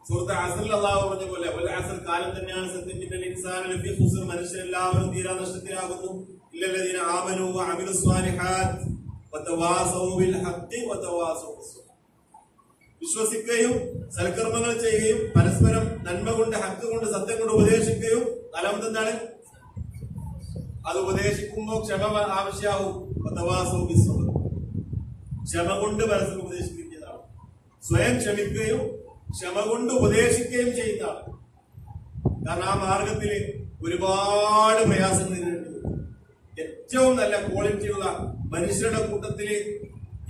സൂറത്ത് അസ്റിൽ അല്ലാഹു പറഞ്ഞ പോലെ അസ്ർ കാലം തന്നെയാണ് സത്യം, ഇന്നൽ ഇൻസാന ലഫീ ഖുസ്ർ, മനുഷ്യരെല്ലാവരും തീരാ നഷ്ടത്തിലാകുന്നു, ഇല്ലല്ലദീന ആമനൂ വഅമിലുസ് സ്വാലിഹാത്ത് വതവാസൗ ബിൽ ഹഖ് വതവാസൗ ബിസ്സബ്ർ. വിശ്വസിക്കുകയും സൽക്കർമ്മങ്ങൾ ചെയ്യുകയും പരസ്പരം നന്മ കൊണ്ട് ഹക്ക് കൊണ്ട് സത്യം കൊണ്ട് ഉപദേശിക്കുകയും നാലാമത് എന്താണ്? അത് ഉപദേശിക്കുമ്പോൾ ക്ഷമ ആവശ്യമാവും. വതവാസൗ ബിസ്സബ്ർ, ക്ഷമ കൊണ്ട് പരസ്പരം ഉപദേശിക്കുന്നതാണ്. സ്വയം ക്ഷമിക്കുകയും ക്ഷമ കൊണ്ട് ഉപദേശിക്കുകയും ചെയ്യുന്നതാണ്. കാരണം ആ മാർഗത്തിൽ ഒരുപാട് പ്രയാസങ്ങൾ നേരിടേണ്ടി വരും. ഏറ്റവും നല്ല ക്വാളിറ്റിയുള്ള മനുഷ്യരുടെ കൂട്ടത്തിൽ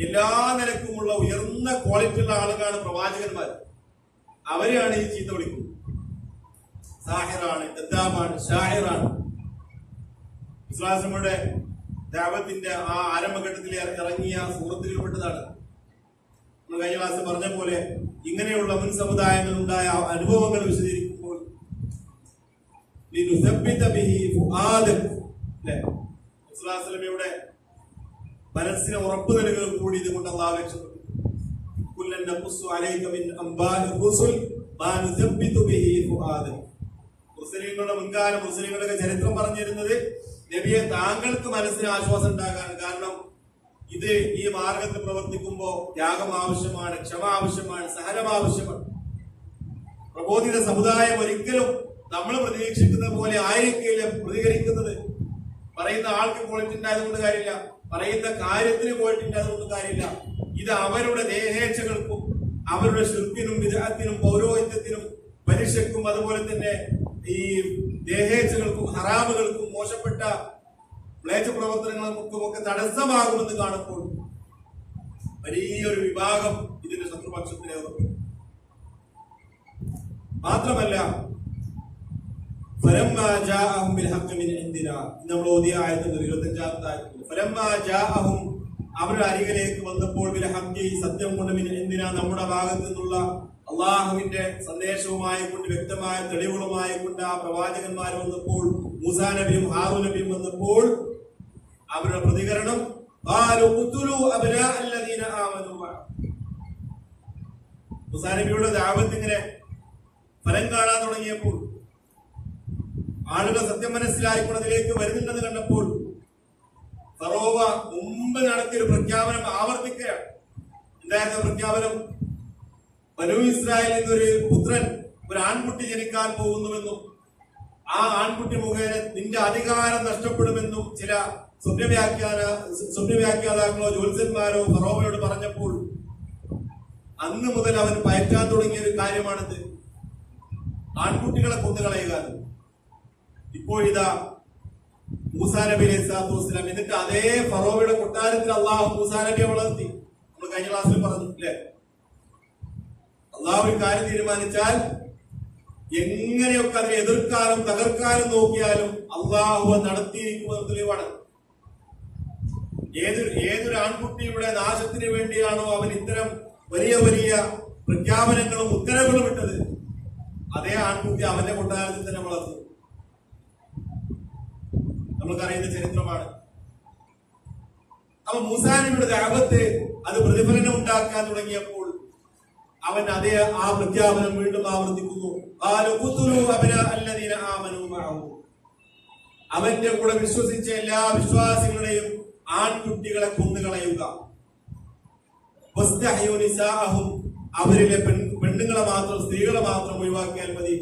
എല്ലാ നിലക്കുമുള്ള ഉയർന്ന ക്വാളിറ്റിയുള്ള ആളുകളാണ് പ്രവാചകന്മാർ. അവരെയാണ് ഈ ചീത്ത വിളിക്കുന്നത്. സാഹിറാണ്, കദ്ദാബാണ്, ഷാഹിറാണ്. ഇസ്ലാമിയുടെ ദഅവത്തിന്റെ ആ ആരംഭഘട്ടത്തിൽ ഇറങ്ങിയ സൂറത്തുകളിൽപ്പെട്ടതാണ്. നമ്മൾ കഴിഞ്ഞ ക്ലാസ് പറഞ്ഞ പോലെ ഇങ്ങനെയുള്ള മുൻ സമുദായങ്ങൾ ഉണ്ടായ അനുഭവങ്ങൾ വിശദീകരിക്കുമ്പോൾ മനസ്സിനെ ഉറപ്പ് നൽകുക കൂടി ഇതുകൊണ്ട് അല്ലാഹു രക്ഷപ്പെട്ടു. മുസ്ലിങ്ങളുടെ മുൻകാല മുസ്ലിങ്ങളുടെ ചരിത്രം പറഞ്ഞിരുന്നത് നബിയെ താങ്കൾക്ക് മനസ്സിന് ആശ്വാസം ഉണ്ടാകാൻ. കാരണം ഇത് ഈ മാർഗത്തിൽ പ്രവർത്തിക്കുമ്പോൾ ത്യാഗം ആവശ്യമാണ്, ക്ഷമ ആവശ്യമാണ്, സഹനം ആവശ്യമാണ്. പ്രബോധിത സമുദായം ഒരിക്കലും നമ്മൾ പ്രതീക്ഷിക്കുന്ന പോലെ ആയിരിക്കില്ല പ്രതികരിക്കുന്നത്. പറയുന്ന ആൾക്ക് ക്വാളിറ്റി ഉണ്ടായതുകൊണ്ട് കാര്യമില്ല, പറയുന്ന കാര്യത്തിന് ക്വാളിറ്റി ഉണ്ടായതുകൊണ്ട് കാര്യമില്ല. ഇത് അവരുടെ ദേഹേച്ഛകൾക്കും അവരുടെ ശിർക്കിനും വിദഅത്തിനും പൗരോഹിത്യത്തിനും പരീക്ഷയ്ക്കും അതുപോലെ തന്നെ ഈ ദേഹേച്ഛകൾക്കും ഹറാമുകൾക്കും മോശപ്പെട്ട മ്ലേച്ഛ പ്രവർത്തനങ്ങൾക്കും ഒക്കെ തടസ്സമാകുമെന്ന് കാണുമ്പോൾ വലിയൊരു വിഭാഗം ഇതിന്റെ ശത്രുപക്ഷത്തിലേറും. മാത്രമല്ല നമ്മൾ ഓതിയ ആയത്തിൽ 25-ാമത്തെ ആയത്തിൽ അവരുടെ അരികിലേക്ക് വന്നപ്പോൾ സത്യം കൊണ്ട് നമ്മുടെ ഭാഗത്തു നിന്നുള്ള അള്ളാഹുവിന്റെ സന്ദേശവുമായി കൊണ്ട് വ്യക്തമായ തെളിവുകളുമായി കൊണ്ട് ആ പ്രവാചകന്മാർ വന്നപ്പോൾ, മൂസാ നബിയും ഹാറൂൻ നബിയും വന്നപ്പോൾ അവരുടെ പ്രതികരണം മൂസാ നബിയുടെ ദഅവത്ത് ഇങ്ങനെ ഫലം കാണാൻ തുടങ്ങിയപ്പോൾ, ആളുകൾ സത്യം മനസ്സിലായിക്കൊണ്ടതിലേക്ക് വരുന്നുണ്ടെന്ന് കണ്ടപ്പോൾ ഫറോവ മുമ്പ് നടത്തിയ ഒരു പ്രഖ്യാപനം ആവർത്തിക്കുകയാണ്. എന്തായിരുന്നു പ്രഖ്യാപനം? ബനൂ ഇസ്രായേലിൽ നിന്നൊരു പുത്രൻ, ഒരു ആൺകുട്ടി ജനിക്കാൻ പോകുന്നുവെന്നും ആ ആൺകുട്ടി മുഖേന നിന്റെ അധികാരം നഷ്ടപ്പെടുമെന്നും ചില സ്വപ്നവ്യാഖ്യാതാക്കളോ ജ്യോത്സ്യന്മാരോ ഫറോവയോട് പറഞ്ഞപ്പോൾ അന്ന് മുതൽ അവൻ പയറ്റാൻ തുടങ്ങിയ ഒരു കാര്യമാണിത്, ആൺകുട്ടികളെ കൊന്നുകളയുക. ഇപ്പോഴിതാ മൂസാ നബി അലൈഹി സ്വലാത്തു വസ്സലാം, എന്നിട്ട് അതേ ഫറോവയുടെ കൊട്ടാരത്തിൽ അള്ളാഹു മൂസാ നബിയെ വളർത്തി. നമ്മൾ കഴിഞ്ഞ ക്ലാസ്സിൽ പറഞ്ഞു അല്ലേ, അള്ളാഹു ഒരു കാര്യം തീരുമാനിച്ചാൽ എങ്ങനെയൊക്കെ അതിനെ എതിർക്കാനും തകർക്കാനും നോക്കിയാലും അള്ളാഹു നടത്തിയിരിക്കുമെന്ന് തെളിവാണ്. ഏതൊരു ആൺകുട്ടിയുടെ നാശത്തിന് വേണ്ടിയാണോ അവൻ ഇത്തരം വലിയ വലിയ പ്രഖ്യാപനങ്ങളും ഉത്തരവുകളും ഇട്ടത്, അതേ ആൺകുട്ടി അവന്റെ കൊട്ടാരത്തിൽ തന്നെ വളർന്നു. നമ്മൾക്കറിയുന്ന ചരിത്രമാണ്. അപ്പൊ മൂസാ നബിയുടെ ദഅവത്ത് അത് പ്രതിഫലനം ഉണ്ടാക്കാൻ തുടങ്ങിയപ്പോൾ അവൻ അതേ ആ പ്രഖ്യാപനം വീണ്ടും ആവർത്തിക്കുന്നു. അവന്റെ കൂടെ വിശ്വസിച്ച എല്ലാ വിശ്വാസികളുടെയും ആൺകുട്ടികളെ കൊന്നുകളയുക. അവരിലെ പെണ്ണുങ്ങളെ മാത്രം, സ്ത്രീകളെ മാത്രം ഒഴിവാക്കിയാൽ മതി.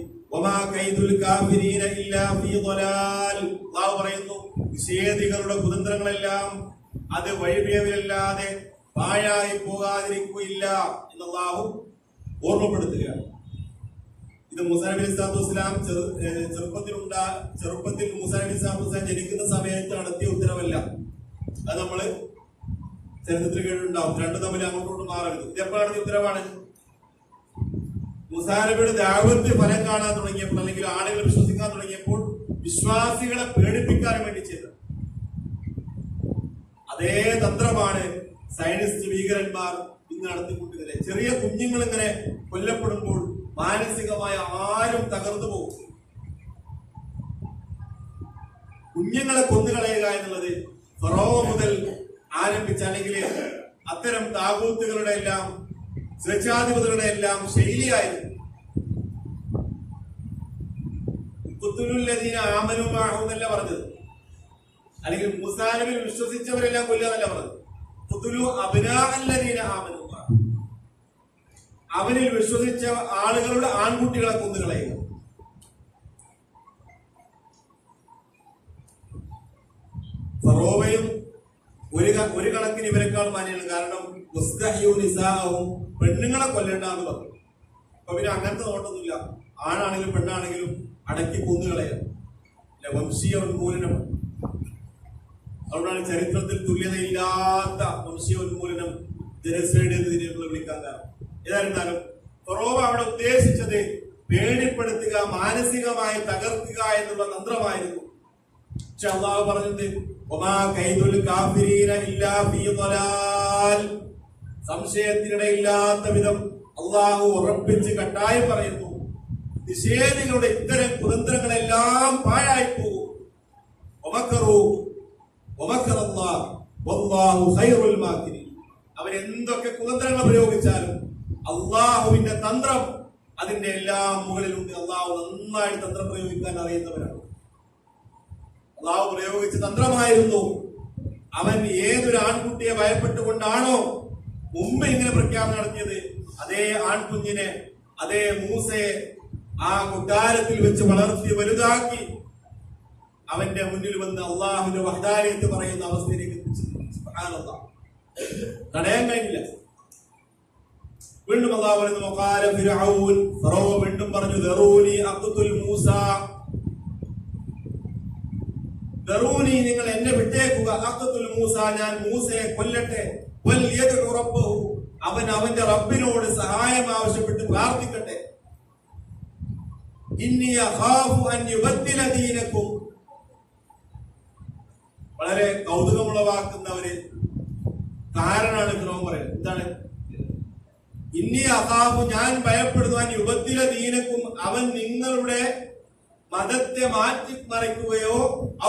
പറയുന്നു, നിഷേധികളുടെ കുതന്ത്രങ്ങളെല്ലാം അത് വഴിപിഴവിലല്ലാതെ പാഴായി പോകാതിരിക്കുകയില്ല എന്ന് അല്ലാഹു ഓർമ്മപ്പെടുത്തുകയാണ്. ഇത് മൂസാ നബി സ്വല്ലല്ലാഹു അലൈഹി വസല്ലം ചെറുപ്പത്തിൽ മൂസാ നബി സ്വല്ലല്ലാഹു അലൈഹി വസല്ലം ജനിക്കുന്ന സമയത്ത് നടത്തിയ ഉത്തരവല്ല. അത് നമ്മള് ചരിത്രത്തിൽ കേട്ടിട്ടുണ്ടാവും. രണ്ടു തമ്മിൽ അങ്ങോട്ടും മാറരുത്. ഇത് എപ്പോഴാണ് ഉത്തരവാണ്? മൂസാ നബിയുടെ ദഅവത്ത് ഫലം കാണാൻ തുടങ്ങിയപ്പോൾ, അല്ലെങ്കിൽ ആളുകൾ വിശ്വസിക്കാൻ തുടങ്ങിയപ്പോൾ വിശ്വാസികളെ പേടിപ്പിക്കാൻ വേണ്ടി ചെയ്തത് അതേ തന്ത്രമാണ് സയനിസ്റ്റ് ഭീകരന്മാർ ഇന്ന് നടത്തിക്കൊണ്ടിരുന്നത്. ചെറിയ കുഞ്ഞുങ്ങൾ ഇങ്ങനെ കൊല്ലപ്പെടുമ്പോൾ മാനസികമായ ആരും തകർന്നു പോകും. കുഞ്ഞുങ്ങളെ കൊന്നുകളയുക എന്നുള്ളത് ഫറോവ മുതൽ ആരംഭിച്ച, അല്ലെങ്കിൽ അത്തരം താകൂത്തുകളുടെ എല്ലാം സ്വേച്ഛാധിപതികളുടെ എല്ലാം ശൈലിയായിരുന്നു. ഖുതുലുല്ലദീന ആമനു മഅഹു എന്നല്ല പറഞ്ഞത്, അല്ലെങ്കിൽ മൂസാ നബിയിൽ വിശ്വസിച്ചവരെല്ലാം കൊല്ലുക എന്നല്ല പറഞ്ഞത്. ഖുതുലു അബ്നാഅല്ലദീന ആമനു മഅഹു, അവനിൽ വിശ്വസിച്ച ആളുകളുടെ ആൺകുട്ടികളെ കൊന്നുകളയുക. ഫറോവയും ഒരു കണക്കിന് ഇവരെക്കാൾ മാന്യമാണ്. കാരണം പെണ്ണുങ്ങളെ കൊല്ലണ്ടെന്ന് പറഞ്ഞു. അപ്പൊ പിന്നെ അങ്ങനത്തെ നോട്ടൊന്നുമില്ല, ആണാണെങ്കിലും പെണ്ണാണെങ്കിലും അടക്കി കൊന്നുകളയാം. വംശീയ ഉന്മൂലനം. അതുകൊണ്ടാണ് ചരിത്രത്തിൽ തുല്യതയില്ലാത്ത വംശീയ ഉന്മൂലനം ജനസൈഡ് എന്നതിനെ വിളിക്കാൻ കാരണം. ഏതായിരുന്നാലും ഫറോവ അവിടെ ഉദ്ദേശിച്ചത് പേടിപ്പെടുത്തുക, മാനസികമായി തകർക്കുക എന്നുള്ള തന്ത്രമായിരുന്നു. പക്ഷെ അള്ളാഹു പറഞ്ഞത് സംശയത്തിനിടയില്ലാത്ത വിധം അള്ളാഹു ഉറപ്പിച്ച് കട്ടായം പറയുന്നു, നിഷേധികളുടെ ഇത്തരം കുതന്ത്രങ്ങളെല്ലാം പാഴായി പോകും. അവരെന്തൊക്കെ കുതന്ത്രങ്ങൾ പ്രയോഗിച്ചാലും അള്ളാഹുവിന്റെ തന്ത്രം അതിന്റെ എല്ലാം മുകളിലുണ്ട്. അള്ളാഹു നന്നായി തന്ത്രം പ്രയോഗിക്കാൻ അറിയുന്നവരാണ്. അള്ളാഹു പ്രയോഗിച്ച തന്ത്രമായിരുന്നു. അവൻ ഏതൊരു ആൺകുട്ടിയെ ഭയപ്പെട്ടുകൊണ്ടാണോ മുമ്പ് ഇങ്ങനെ പ്രഖ്യാപനം നടത്തിയത്, അതേ ആൺകുഞ്ഞിനെ, അതേ മൂസയെ ആ കൊട്ടാരത്തിൽ വെച്ച് വളർത്തി വലുതാക്കി അവന്റെ മുന്നിൽ വന്ന് അള്ളാഹുവിന്റെ വഹ്ദാനിയത്ത് പറയുന്ന അവസ്ഥയിലേക്ക് സുബ്ഹാനല്ലാഹ്. തടയാൻ കഴിഞ്ഞില്ല. വീണ്ടും അള്ളാഹു പറയുന്നു, ഫറോ വീണ്ടും പറഞ്ഞു, ദറൂനി അഖ്തുൽ മൂസ, ദറൂനി നിങ്ങൾ എന്നെ വിട്ടേക്കുക, അഖ്തുൽ മൂസ ഞാൻ മൂസയെ കൊല്ലട്ടെ, വൽയദ്ഉ റബ്ബഹു അവൻ അവന്റെ റബ്ബിനോട് സഹായം ആവശ്യപ്പെട്ട് പ്രാർത്ഥിക്കട്ടെ. ഇന്നി അഖാഫു അൻ യുബദ്ദില ദീനകും, വളരെ കൗതുകമുളവാക്കുന്ന ഒരു കാരണമാണ് ഫിറഔൻ പറയുന്നത്. എന്താണ്? ഇന്നി അഖാഫു ഞാൻ ഭയപ്പെടുന്നു, അൻ യുബദ്ദില ദീനകും അവൻ നിങ്ങളുടെ മതത്തെ മാറ്റിമറിക്കുകയോ,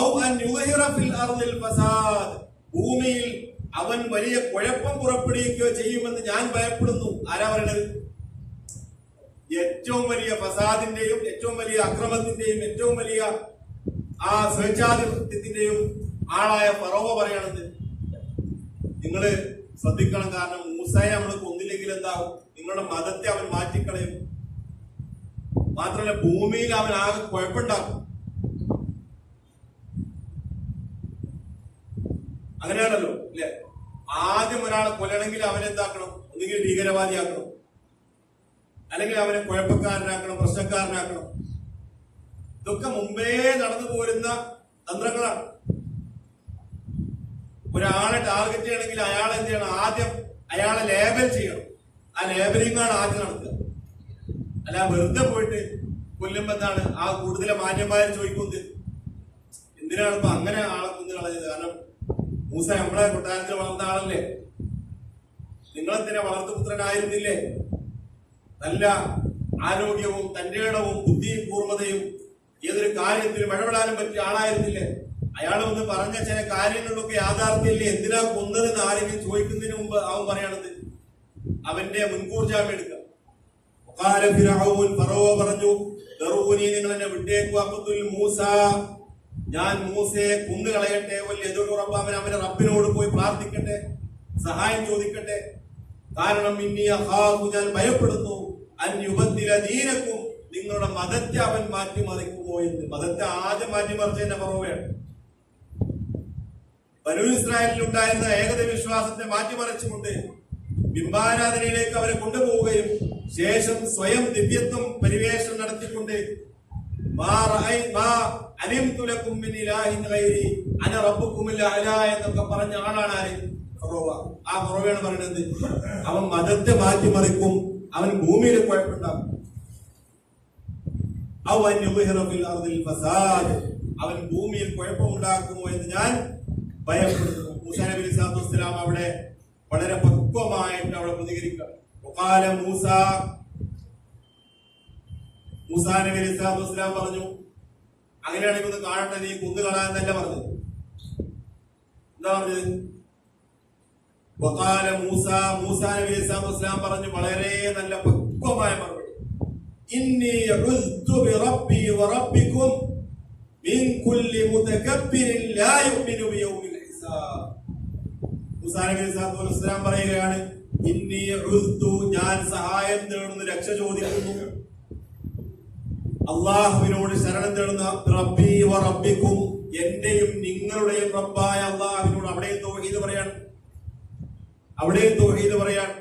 ഔ അൻ യുദ്ഹിറ ഫിൽ അർദിൽ ഫസാദ് ഭൂമിയിൽ അവൻ വലിയ കുഴപ്പം പുറപ്പെടുവിക്കുകയോ ചെയ്യുമെന്ന് ഞാൻ ഭയപ്പെടുന്നു. ആരാ പറയുന്നത്? ഏറ്റവും വലിയ ഫസാദിന്റെയും ഏറ്റവും വലിയ അക്രമത്തിന്റെയും ഏറ്റവും വലിയ ആ സ്വേച്ഛാധിപത്യത്തിന്റെയും ആളായ ഫറോവ പറയണത്. നിങ്ങള് ശ്രദ്ധിക്കണം, കാരണം മൂസയെ നമ്മൾ കൊന്നില്ലെങ്കിൽ എന്താവും? നിങ്ങളുടെ മതത്തെ അവൻ മാറ്റിക്കളയും. മാത്രമല്ല ഭൂമിയിൽ അവൻ ആകെ കുഴപ്പമുണ്ടാക്കും. അങ്ങനെയാണല്ലോ അല്ലെ? ആദ്യം ഒരാളെ കൊല്ലണമെങ്കിൽ അവനെന്താക്കണം? ഒന്നുകിൽ ഭീകരവാദിയാക്കണം, അല്ലെങ്കിൽ അവനെ കുഴപ്പക്കാരനാക്കണം, പ്രശ്നക്കാരനാക്കണം. ഇതൊക്കെ മുമ്പേ നടന്നു പോരുന്ന തന്ത്രങ്ങളാണ്. ഒരാളെ ടാർഗറ്റ് ചെയ്യണമെങ്കിൽ അയാളെ എന്ത് ചെയ്യണം? ആദ്യം അയാളെ ലേബൽ ചെയ്യണം. ആ ലേബലിംഗ് ആണ് ആദ്യം നടത്തുക. അല്ല വെറുതെ പോയിട്ട് കൊല്ലുമ്പോ എന്താണ് ആ കൂടുതലെ മാന്യന്മാരെ ചോദിക്കുന്നത്, എന്തിനാണ് ഇപ്പൊ അങ്ങനെ ആളെ കൊന്നു കളഞ്ഞത്? കാരണം മൂസ നമ്മളെ കൊട്ടാരത്തിൽ വളർന്ന ആളല്ലേ, നിങ്ങളെന്തിനാ വളർത്തുപുത്രനായിരുന്നില്ലേ? നല്ല ആരോഗ്യവും തന്റെ ഇടവും ബുദ്ധിയും കൂർമ്മതയും ഏതൊരു കാര്യത്തിലും ഇടപെടാനും പറ്റിയ ആളായിരുന്നില്ലേ? അയാൾ ഒന്ന് പറഞ്ഞ ചില കാര്യങ്ങളിലൊക്കെ യാഥാർത്ഥ്യമില്ലേ? എന്തിനാ കൊന്നതെന്ന് ആരെങ്കിലും ചോദിക്കുന്നതിന് മുമ്പ് അവൻ പറയണത് അവന്റെ മുൻകൂർ ജാമ്യം എടുക്കുക. ഫറോവ പറഞ്ഞു, ദറൂനി നിങ്ങൾ എന്നെ വിട്ടേക്കുക, അഖ്തുൽ മൂസ ഞാൻ മൂസയെ കൊന്നുകളയട്ടെ, അവൻ അവന്റെ റബ്ബിനോട് പോയി പ്രാർത്ഥിക്കട്ടെ, സഹായം ചോദിക്കട്ടെ. കാരണം ഇന്നി അഖാഫു ഞാൻ ഭയപ്പെടുന്നു, അൻ യുബദ്ദില ദീനകും നിങ്ങളുടെ മതത്തെ അവൻ മാറ്റിമറിക്കുമോ എന്ന്. മതത്തെ ആദ്യം മാറ്റിമറിച്ചതിന്റെ ഫറോവയാണ്. ബനൂ ഇസ്രായേലിൽ ഉണ്ടായിരുന്ന ഏകദൈവ വിശ്വാസത്തെ മാറ്റിമറിച്ചുകൊണ്ട് ബിംബാരാധനയിലേക്ക് അവരെ കൊണ്ടുപോവുകയും ശേഷം സ്വയം ദിവ്യത്വം പരിവേഷണം നടത്തിക്കൊണ്ട് എന്നൊക്കെ പറഞ്ഞ ആളാണ് ആര്? ഫറോവ. ആ ഫറോവയാണ് പറയുന്നത് അവൻ മതത്തെ മാറ്റിമറിക്കും, അവൻ ഭൂമിയിൽ കുഴപ്പമുണ്ടാക്കും. ഔ അൻ യുദ്ഹിറ ഫിൽ അർദിൽ ഫസാദ്, അവൻ ഭൂമിയിൽ കുഴപ്പമുണ്ടാക്കുമോ എന്ന് ഞാൻ ഭയപ്പെടുന്നു. മൂസാ നബി സ്വല്ലല്ലാഹു അലൈഹി വസല്ലം അവിടെ വളരെ പക്വമായിട്ട് അവിടെ പ്രതികരിക്കുക. വഖാല മൂസാ നബി സ്വല്ലല്ലാഹു അലൈഹി വസല്ലം പറഞ്ഞു, അങ്ങനെയാണെങ്കിൽ ഒന്ന് കാണട്ടെ, നീ കൊന്നുകളാൻ തന്നെ പറഞ്ഞു. എന്താ പറഞ്ഞത്? വഖാല മൂസാ നബി സ്വല്ലല്ലാഹു അലൈഹി വസല്ലം പറഞ്ഞു വളരെ നല്ല പക്വമായ മറുപടി. ഇന്നി ഉസ്തു ബിറബ്ബി വറബ്ബികും മിൻ കുല്ലി മുതകബ്ബിരിൻ ലാ യുഅ്മിനു ബിയൗമിൽ ഹിസാബ്. മൂസാ നബി സ്വല്ലല്ലാഹു അലൈഹി വസല്ലം പറയുകയാണ്, ഇന്നി ഉസ്തു, ഞാൻ സഹായം തേടുന്നു, രക്ഷ ചോദിക്കുന്നു, അള്ളാഹുവിനോട് ശരണം തേടുന്ന, റബ്ബി വറബ്ബികും, എന്റെയും നിങ്ങളുടെയും റബ്ബായ അള്ളാഹുവിനോട്. അവിടെയും തൗഹീദ് പറയാണ്, അവിടെയും തൗഹീദ് പറയാണ്.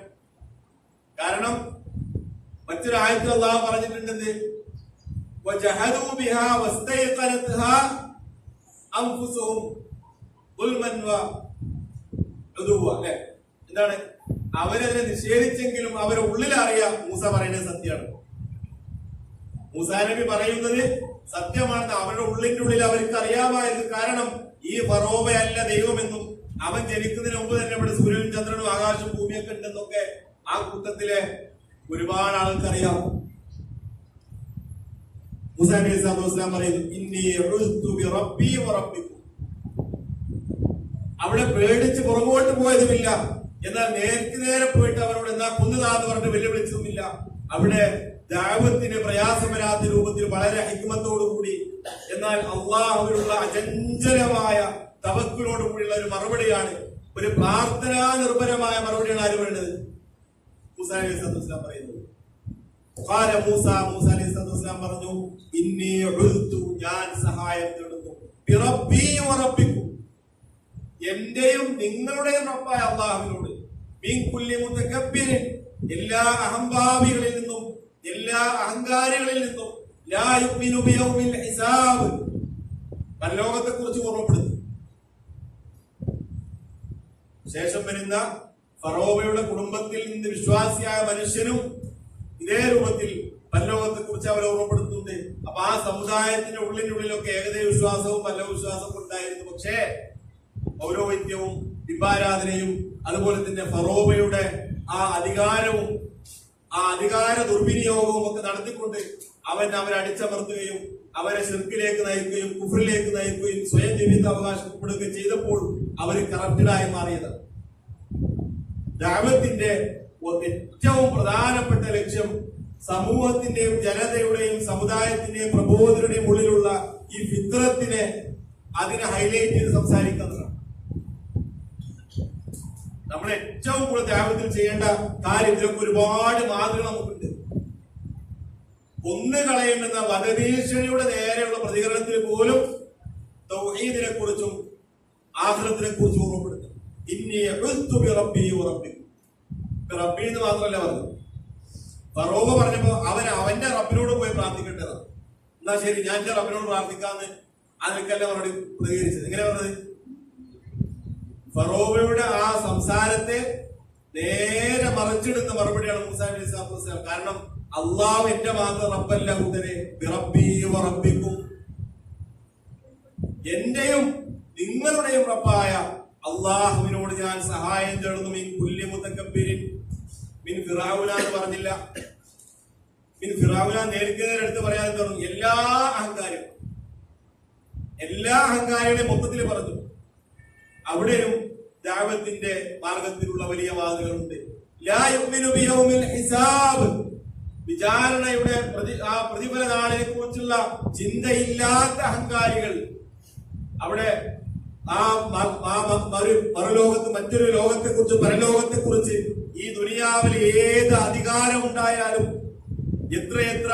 കാരണം മറ്റൊരു ആയത്തിൽ അള്ളാഹു പറഞ്ഞിട്ടുണ്ട്, വജഹദൂ ബിഹാ വസ്തൈഖനത്ഹാ അൻഫുസുഹും ദുൽമൻ വഉദുവ. അല്ലേ? എന്താണ്? അവരതിനെ നിഷേധിച്ചെങ്കിലും അവരെ ഉള്ളിൽ അറിയാം മൂസ പറയുന്നത് സത്യമാണ്. മൂസാ നബി പറയുന്നത് സത്യമാണെന്ന് അവരുടെ ഉള്ളിന്റെ ഉള്ളിൽ അവർക്ക് അറിയാമായിരുന്നു. കാരണം ഈ ഫറോവയല്ല ദൈവമെന്നും അവൻ ജനിക്കുന്നതിന് മുമ്പ് തന്നെ ഇവിടെ സൂര്യനും ചന്ദ്രനും ആകാശവും ഭൂമിയൊക്കെ ഉണ്ടെന്നൊക്കെ ആ കൂട്ടത്തിലെ ഒരുപാട് ആൾക്കറിയാം. മൂസാ നബി സ്വല്ലല്ലാഹു അലൈഹി വസല്ലം പറയുന്നു, ഇന്നി ഉസ്തു ബിറബ്ബി വറബ്ബികും. അവിടെ പേടിച്ച് പുറകോട്ട് പോയതുമില്ല, എന്നാൽ നേർക്ക് നേരെ പോയിട്ട് അവരോട് എന്നാ കൊന്നുതാന്ന് പറഞ്ഞിട്ട് വെല്ലുവിളിച്ചതുമില്ല. അവിടെ ദഅവത്തിന് പ്രയാസം വരാത്ത രൂപത്തിൽ വളരെ ഹിക്മത്തോടുകൂടി, എന്നാൽ അള്ളാഹുവിനുള്ള അചഞ്ചലമായ തവക്കുലോട് കൂടിയുള്ള ഒരു മറുപടിയാണ്, ഒരു പ്രാർത്ഥനാ നിർഭരമായ മറുപടിയാണ് ആര് പറയുന്നത്? മൂസാ നബി സ്വല്ലല്ലാഹു അലൈഹി വസല്ലം പറയുന്നത്. ഖാല മൂസ നബി സ്വല്ലല്ലാഹു അലൈഹി വസല്ലം പറഞ്ഞു, ഇന്നി ഉസ്തു, ഞാൻ സഹായം തേടുന്നു, ബിറബ്ബി വറബ്ബികും, എന്റെയും നിങ്ങളുടെയും റബ്ബായ അള്ളാഹുവിനോട്, മിൻ കുല്ലി മുതകബ്ബിരിൻ, എല്ലാ അഹംഭാവികളിൽ നിന്നും, എല്ലാ അഹങ്കാരികളിൽ നിന്നും, ലാ യുഅ്മിനു ബിയൗമിൽ ഹിസാബ്, പരലോകത്തെ കുറിച്ച് ഓർമ്മപ്പെടുത്തി. ശേഷം വരുന്ന ഫറോവയുടെ കുടുംബത്തിൽ നിന്ന് വിശ്വാസിയായ മനുഷ്യനും ഇതേ രൂപത്തിൽ പരലോകത്തെ കുറിച്ച് അവർ ഓർമ്മപ്പെടുത്തുന്നുണ്ട്. അപ്പൊ ആ സമുദായത്തിന്റെ ഉള്ളിനുള്ളിലൊക്കെ ഏകദേശ വിശ്വാസവും പരലോകവിശ്വാസവും ഉണ്ടായിരുന്നു. പക്ഷേ പൗരോഹിത്യവും ദീപാരാധനയും അതുപോലെ തന്നെ ഫറോവയുടെ ആ അധികാരവും ആ അധികാര ദുർവിനിയോഗവും ഒക്കെ നടത്തിക്കൊണ്ട് അവരെ അടിച്ചമർത്തുകയും അവരെ ശിർക്കിലേക്ക് നയിക്കുകയും കുഫറിലേക്ക് നയിക്കുകയും സ്വയം ജീവിത അവകാശപ്പെടുകയും ചെയ്തപ്പോൾ അവർ കറപ്റ്റഡായി മാറിയത്. ദഅവത്തിന്റെ ഏറ്റവും പ്രധാനപ്പെട്ട ലക്ഷ്യം സമൂഹത്തിന്റെയും ജനതയുടെയും സമുദായത്തിന്റെയും പ്രബോധനയുടെയും ഉള്ളിലുള്ള ഈ ഫിത്രത്തിനെ അതിനെ ഹൈലൈറ്റ് ചെയ്ത് സംസാരിക്കുന്നതാണ്. നമ്മൾ ഏറ്റവും കൂടുതൽ ദഅവത്തിൽ ചെയ്യേണ്ട കാര്യം, ഇതിലൊക്കെ ഒരുപാട് മാതൃക നമുക്കുണ്ട്. കൊന്നുകളയുമെന്ന വധഭീഷണിയുടെ നേരെയുള്ള പ്രതികരണത്തിൽ പോലും തൗഹീദിനെ കുറിച്ചും ആഖിറത്തിനെ കുറിച്ചും ഓർമ്മപ്പെടുത്തും. ഇന്നി ഉസ്തു ബിറബ്ബി വറബ്ബികും, റബ്ബി എന്ന് മാത്രമല്ല പറഞ്ഞു. ഫറോവ പറഞ്ഞപ്പോ അവന്റെ റബ്ബിനോട് പോയി പ്രാർത്ഥിക്കേണ്ടതാണ്. എന്നാ ശരി, ഞാൻ എന്റെ റബ്ബിനോട് പ്രാർത്ഥിക്കാന്ന് അതിനൊക്കെയല്ല മറുപടി പ്രതികരിച്ചത്. എങ്ങനെ പറഞ്ഞത്? ഫറോവയുടെ ആ സംസാരത്തെ നേരെ മറിച്ചിടുന്ന മറുപടിയാണ് മൂസാ നബി സ്വല്ലല്ലാഹു അലൈഹി വസല്ലം. കാരണം അള്ളാഹു എന്റെ മാത്രം റബ്ബല്ല കൂട്ടരെ, ബിറബ്ബി വറബ്ബികും, എന്റെയും നിങ്ങളുടെയും റബ്ബായ അള്ളാഹുവിനോട് ഞാൻ സഹായം തേടുന്നു. മിൻ കുല്ലി മുതകബ്ബിരിൻ, മിൻ ഫിറഔന എന്ന് പറഞ്ഞില്ല. മിൻ ഫിറഔന നേർക്ക് എടുത്ത് പറയാൻ പറഞ്ഞു. എല്ലാ അഹങ്കാരികളെയും മൊത്തത്തിൽ പറഞ്ഞു. അവിടെയും ദഅവത്തിന്റെ മാർഗത്തിലുള്ള വലിയ വാദങ്ങളുണ്ട്. ലാ യുഅ്മിനു ബിയൗമിൽ ഹിസാബ്, വിചാരണയുടെ പ്രതിഫല നാളിനെ കുറിച്ചുള്ള ചിന്തയില്ലാത്ത അഹങ്കാരികൾ. അവിടെ ആ മറുലോകത്ത് മറ്റൊരു ലോകത്തെ കുറിച്ച്, പരലോകത്തെ കുറിച്ച്, ഈ ദുനിയാവിൽ ഏത് അധികാരം ഉണ്ടായാലും, എത്രയെത്ര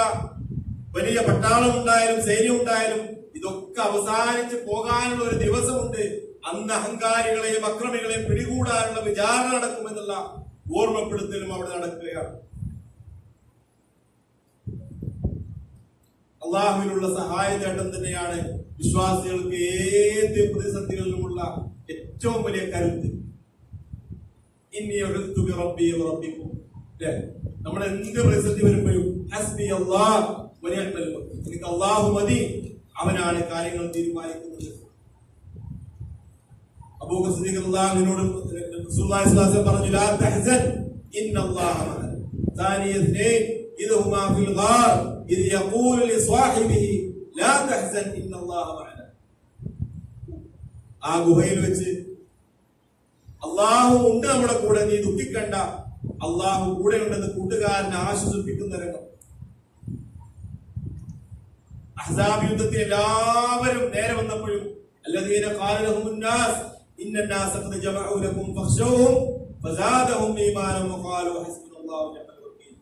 വലിയ പട്ടാളം ഉണ്ടായാലും സൈന്യം ഉണ്ടായാലും, ഇതൊക്കെ അവസാനിച്ച് പോകാനുള്ള ഒരു ദിവസമുണ്ട്. അന്ന് അഹങ്കാരികളെയും അക്രമികളെയും പിടികൂടാനുള്ള വിചാരണ നടക്കുമെന്നുള്ള ഓർമ്മപ്പെടുത്തലും അവിടെ നടക്കുകയാണ്. അള്ളാഹുവിനുള്ള സഹായതേട്ടം തന്നെയാണ് വിശ്വാസികൾക്ക് ഏത് പ്രതിസന്ധികളിലുമുള്ള ഏറ്റവും വലിയ കരുത്ത്. ഇനി റബ്ബി റബ്ബിക്കും, നമ്മൾ എന്ത് പ്രതിസന്ധി വരുമ്പോഴും ഹസ്ബി ഹസ്ബിയല്ലാഹ് വനിഅമൽ വക്കീൽ. എനിക്ക് അല്ലാഹു മതി, അവനാണ് കാര്യങ്ങൾ തീരുമാനിക്കുന്നത്. അബൂബക്കർ സിദ്ദീഖ് റളിയല്ലാഹു അൻഹുവിനോട് റസൂലുള്ളാഹി സ്വല്ലല്ലാഹു അലൈഹി വസല്ലം പറഞ്ഞു, ലാ തഹ്സൻ ഇന്നല്ലാഹ മഅന. ثاني اثنين إذ هما في الغار إذ يقول لصاحبه لا تحزن إن الله معنا. ആ ഗുഹയിൽ വെച്ച് അള്ളാഹു ഉണ്ട് നമ്മുടെ കൂടെ, നീ ദുഃഖിക്കണ്ട, അള്ളാഹു കൂടെ ഉണ്ടെന്ന് കൂട്ടുകാരനെ ആശ്വസിപ്പിക്കുന്ന രംഗം. അഹ്സാബ് യുദ്ധത്തിൽ എല്ലാവരും നേരെ വന്നപ്പോഴും അല്ലദീന ഖാല ലഹുമുൻ നാസ് ഇന്നന്നാസ ഖദ് ജമഉ ലക്കും ഫഖ്ശൗഹും ഫസാദഹും ഈമാനം വഖാലു ഹസ്ബുനല്ലാഹു വനിഅമൽ വക്കീൽ.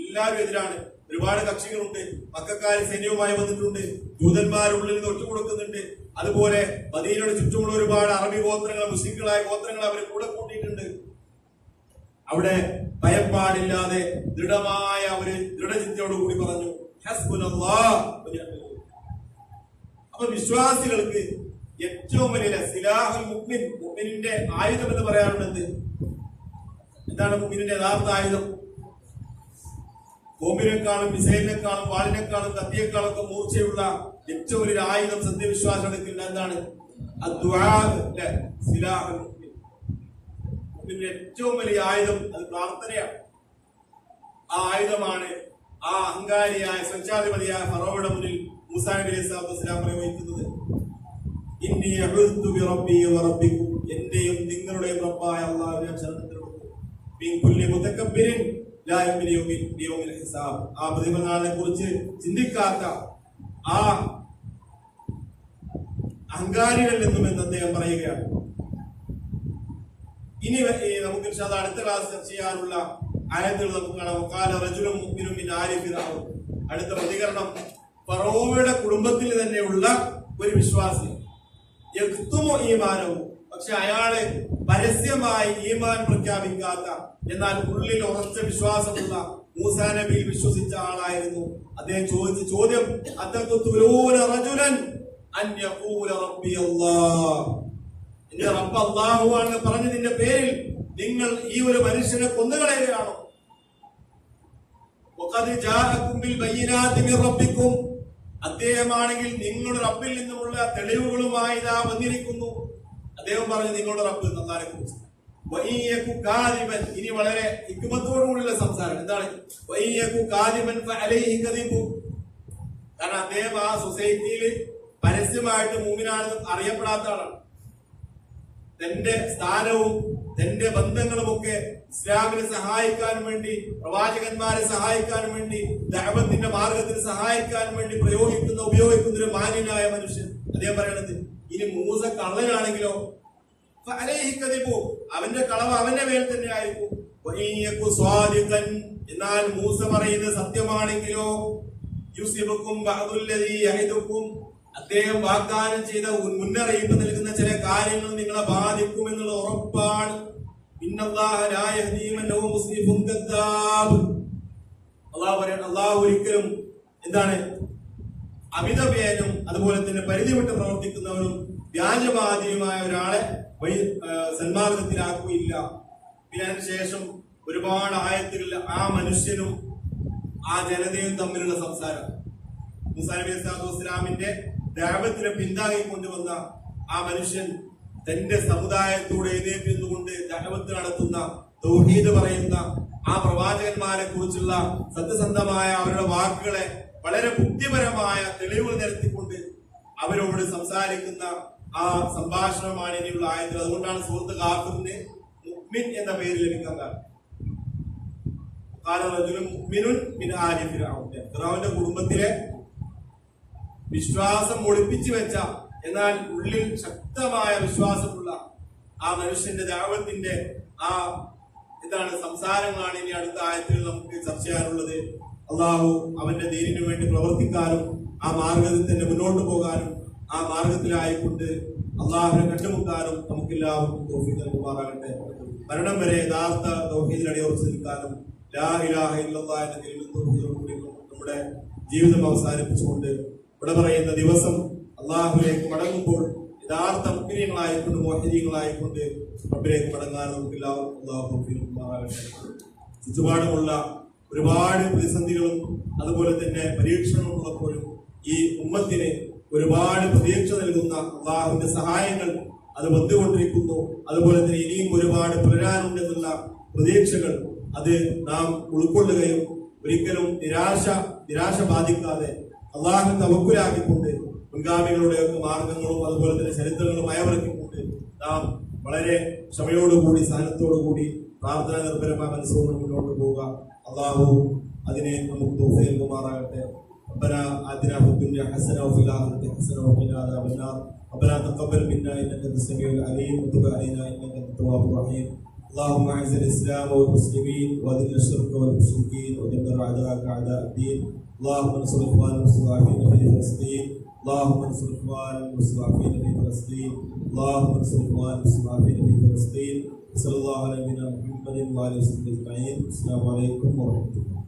എല്ലാവരും എതിരാണ്. ഒരുപാട് കക്ഷികളുണ്ട്. മക്കക്കാര് സൈന്യവുമായി വന്നിട്ടുണ്ട്. ജൂതന്മാരുള്ളിൽ നിന്ന് ഒറ്റുകൊടുക്കുന്നുണ്ട്. അതുപോലെ മദീനയുടെ ചുറ്റുമുള്ള ഒരുപാട് അറബി ഗോത്രങ്ങൾ, മുസ്ലിങ്ങളായ ഗോത്രങ്ങൾ അവർ കൂടെ കൂട്ടിയിട്ടുണ്ട്. അവിടെ ഭയപ്പാടില്ലാതെ ദൃഢമായ ഒരു ദൃഢചിന്തയോടുകൂടി പറഞ്ഞു ഹസ്ബുനല്ലാഹ് വനിഅമൽ വക്കീൽ. അപ്പൊ വിശ്വാസികൾക്ക് ഏറ്റവും വലിയ സിലാഹുൽ മുഅ്മിൻ, മുഅ്മിനിന്റെ ആയുധം എന്ന് പറയാറുണ്ട്. എന്താണ് മുഅ്മിനിന്റെ യഥാർത്ഥ ആയുധം? ബോംബിനേക്കാളും മിസൈലിനേക്കാളും വാളിനേക്കാളും കത്തിയേക്കാളും ഒക്കെ മൂർച്ചയുള്ള ഏറ്റവും വലിയ ആയുധം സത്യവിശ്വാസം എടുക്കില്ല. എന്താണ്? സിലാഹുൽ മുഅ്മിൻ. മുഅ്മിന്റെ ഏറ്റവും വലിയ ആയുധം അത് പ്രാർത്ഥനയാണ്. ആ ആയുധമാണ് ആ അഹങ്കാരിയായ സ്വച്ഛാധിപതിയായ ഫറോവയുടെ മുന്നിൽ മൂസാ നബി അലൈഹി സ്വലാം പ്രയോഗിക്കുന്നത്. ഇന്നി അഉദു ബിറബ്ബി വറബ്ബിക്കും, എന്റെയും നിങ്ങളുടെയും റബ്ബായ അല്ലാഹുവിനെ ഞാൻ ശരണപ്പെടുന്നു. മിൻ കുല്ലി മുതകബ്ബിരിൻ ലാ യുമിനു ബിയൗമിൽ ഹിസാബ്. ആ പ്രതിഫലനാളിനെ കുറിച്ച് ചിന്തിക്കാത്ത ആ അഹങ്കാരികളിൽ നിന്നും എന്ന് അദ്ദേഹം പറയുകയാണ്. ഇനി നമുക്ക് ഇൻഷാ അല്ലാഹ് അടുത്ത ക്ലാസ് ചർച്ച ചെയ്യാനുള്ള ആയത്തുകൾ നമുക്ക് കാണാം. വഖാല റജുലുൻ മുഅ്മിനുൻ മിൻ ആലി ഫിർഔൻ. അടുത്ത പ്രതികരണം ഫറോവയുടെ കുടുംബത്തിൽ തന്നെയുള്ള ഒരു വിശ്വാസി യഖ്തുമു ഈമാനഹു, പക്ഷെ അയാള് പരസ്യമായി ഈമാൻ പ്രഖ്യാപിക്കാത്ത എന്നാൽ ഉള്ളിൽ ഉറച്ച വിശ്വാസമുള്ള മൂസാ നബിയിൽ വിശ്വസിച്ച ആളായിരുന്നു. അദ്ദേഹം ചോദിച്ച ചോദ്യം അത്തഖ്തുലൂന റജുലൻ അൻ യഖൂല റബ്ബി അല്ലാഹ്, എന്റെ റബ്ബ് അല്ലാഹു ആണെന്ന് പറഞ്ഞതിന്റെ പേരിൽ നിങ്ങൾ ഈ ഒരു മനുഷ്യനെ കൊന്നുകളയുകയാണോ? വഖദ് ജാഅകും ബിൽ ബയ്യിനാതി മിർ റബ്ബിക്കും, അദ്ദേഹമാണെങ്കിൽ നിങ്ങളുടെ റബ്ബിൽ നിന്നുമുള്ള തെളിവുകളുമായി ഇതാ വന്നിരിക്കുന്നു. അദ്ദേഹം പറഞ്ഞു നിങ്ങളുടെ റബ്ബ് അല്ലാഹുവിനെ കുറിച്ച്. വഇയകു കാദിബൻ, ഇനി വളരെ ഹിക്മത്തോടുകൂടിയുള്ള സംസാരം. എന്താണ്? വഇയകു കാദിബൻ ഫഅലൈഹി കദിബു. കാരണം അദ്ദേഹം ആ സൊസൈറ്റിയിൽ പരസ്യമായിട്ട് മുഅ്മിനാണെന്ന് അറിയപ്പെടാത്ത ആളാണ്. തന്റെ സ്ഥാനവും തന്റെ ബന്ധങ്ങളും ഒക്കെ ഇസ്ലാമിനെ സഹായിക്കാൻ വേണ്ടി, പ്രവാചകന്മാരെ സഹായിക്കാൻ വേണ്ടി, ദഅവത്തിന്റെ മാർഗത്തിൽ സഹായിക്കാൻ വേണ്ടി ഉപയോഗിക്കുന്ന ഒരു മാന്യനായ മനുഷ്യൻ. അദ്ദേഹം പറയണത് ഇനി മൂസ കള്ളനാണെങ്കിലോ ഫഅലൈഹി കദിബു, അവന്റെ കളവ് അവന്റെ മേൽ തന്നെ ആയിരിക്കും. വഇയകു സ്വാദിഖൻ, എന്നാൽ മൂസ പറയുന്നത് സത്യമാണെങ്കിലോ യുസിബുക്കും ബഅദുല്ലദീ യഹിദുക്കും, അദ്ദേഹം വാഗ്ദാനം ചെയ്ത മുന്നറിയിപ്പ് നൽകുന്ന ചില കാര്യങ്ങൾ നിങ്ങളെ ബാധിക്കുമെന്നുള്ള ഉറപ്പാണ്. ഇന്നല്ലാഹ ലാ യഹ്ദീ മൻ ഹുവ മുസ്രിഫുൻ കദ്ദാബ്. അല്ലാഹു ഒരിക്കലും എന്താണ് അമിതവേനും അതുപോലെ തന്നെ പരിധി വിട്ട് പ്രവർത്തിക്കുന്നവരും വ്യാജവാദിയുമായ ഒരാളെ സന്മാർഗത്തിലാക്കുകയില്ല. പിന്നെ അതിനുശേഷം ഒരുപാട് ആയത്തുകളിൽ ആ മനുഷ്യനും ആ ജനതയും തമ്മിലുള്ള സംസാരം. മൂസാ നബി സ്വല്ലല്ലാഹു അലൈഹി വസല്ലമിന്റെ ദഅവത്തിനെ പിന്താങ്ങിക്കൊണ്ടുവന്ന ആ മനുഷ്യൻ തന്റെ സമുദായത്തോട് എഴുന്നേറ്റുകൊണ്ട് ദഅവത്ത് നടത്തുന്ന, തൗഹീദ് പറയുന്ന ആ പ്രവാചകന്മാരെ കുറിച്ചുള്ള സത്യസന്ധമായ അവരുടെ വാക്കുകളെ വളരെ ബുദ്ധിപരമായ തെളിവുകൾ നിരത്തിക്കൊണ്ട് അവരോട് സംസാരിക്കുന്ന ആ സംഭാഷണമാണ് ഇനിയുള്ള ആയത്തുകൾ. അതുകൊണ്ടാണ് സൂറത്ത് ഗാഫിറിന് മുഅ്മിൻ എന്ന പേര് ലഭിക്കാൻ കാരണം. ഖാല റജുലുൻ മുഅ്മിനുൻ മിൻ ആലി ഫിർഔൻ, ഫിർഔന്റെ കുടുംബത്തിലെ വിശ്വാസം ഒളിപ്പിച്ചു വെച്ച എന്നാൽ ഉള്ളിൽ ശക്തമായ വിശ്വാസമുള്ള ആ മനുഷ്യന്റെ ദഅവത്തിന്റെ ആ എന്താണ് സംസാരങ്ങളാണ് ഇനി അടുത്ത ആയത്തിൽ നമുക്ക് ചർച്ച ചെയ്യാനുള്ളത്. അള്ളാഹു അവന്റെ ദീനിനു വേണ്ടി പ്രവർത്തിക്കാനും ആ മാർഗത്തിൽ തന്നെ മുന്നോട്ട് പോകാനും ആ മാർഗത്തിലായിക്കൊണ്ട് അള്ളാഹുവിനെ കണ്ടുമുട്ടാനും നമുക്കെല്ലാവർക്കും തൗഫീഖ് നൽകുമാറാകട്ടെ. മരണം വരെ യഥാർത്ഥ തൗഹീദിൽ അടിയുറച്ചു നിൽക്കാനും ലാ ഇലാഹ ഇല്ലല്ലാഹ് എന്ന കലിമത്തോടുകൂടി നമ്മുടെ ജീവിതം അവസാനിപ്പിച്ചുകൊണ്ട് ഇവിടെ പറയുന്ന ദിവസം അള്ളാഹുവിലേക്ക് മടങ്ങുമ്പോൾ യഥാർത്ഥ മുഅ്മിനീങ്ങളായിക്കൊണ്ട് മുവഹ്ഹിദീങ്ങളായിക്കൊണ്ട് റബ്ബിലേക്ക് മടങ്ങാൻ നമുക്ക് എല്ലാവർക്കും അള്ളാഹു തൗഫീഖ് നൽകുമാറാകട്ടെ. ചുറ്റുപാടുമുള്ള ഒരുപാട് പ്രതിസന്ധികളും അതുപോലെ തന്നെ പരീക്ഷണങ്ങളും ഉള്ളപ്പോഴും ഈ ഉമ്മത്തിന് ഒരുപാട് പ്രതീക്ഷ നൽകുന്ന അള്ളാഹുവിന്റെ സഹായങ്ങൾ അത് വന്നുകൊണ്ടിരിക്കുന്നു. അതുപോലെ തന്നെ ഇനിയും ഒരുപാട് പുലരാനുണ്ടെന്നുള്ള പ്രതീക്ഷകൾ അത് നാം ഉൾക്കൊള്ളുകയും ഒരിക്കലും നിരാശ ബാധിക്കാതെ അള്ളാഹു തവക്കുലാക്കിക്കൊണ്ട് മുൻഗാമികളുടെ മാർഗങ്ങളും അതുപോലെ തന്നെ ചരിത്രങ്ങളും അയവിറക്കിക്കൊണ്ട് നാം വളരെ ക്ഷമയോടുകൂടി സഹനത്തോടുകൂടി പ്രാർത്ഥന നിർഭരമായ മനസ്സോട് മുന്നോട്ട് പോവുക. അള്ളാഹു അതിനെ നമുക്ക് തൗഫീഖ് നൽകുമാറാകട്ടെ. ربنا آتنا في الدنيا حسنة وفي الآخرة حسنة وقنا عذاب النار. ربنا تقبل منا إنك أنت السميع العليم وتب علينا إنك أنت التواب الرحيم. اللهم أعز الإسلام والمسلمين وأذل الشرك والمشركين ودمر أعداءك أعداء الدين. اللهم انصر إخواننا المستضعفين في فلسطين. اللهم انصر إخواننا المستضعفين في فلسطين. اللهم انصر إخواننا المستضعفين في فلسطين. صلى الله على نبينا محمد وعلى آله وصحبه أجمعين. السلام عليكم ورحمة الله.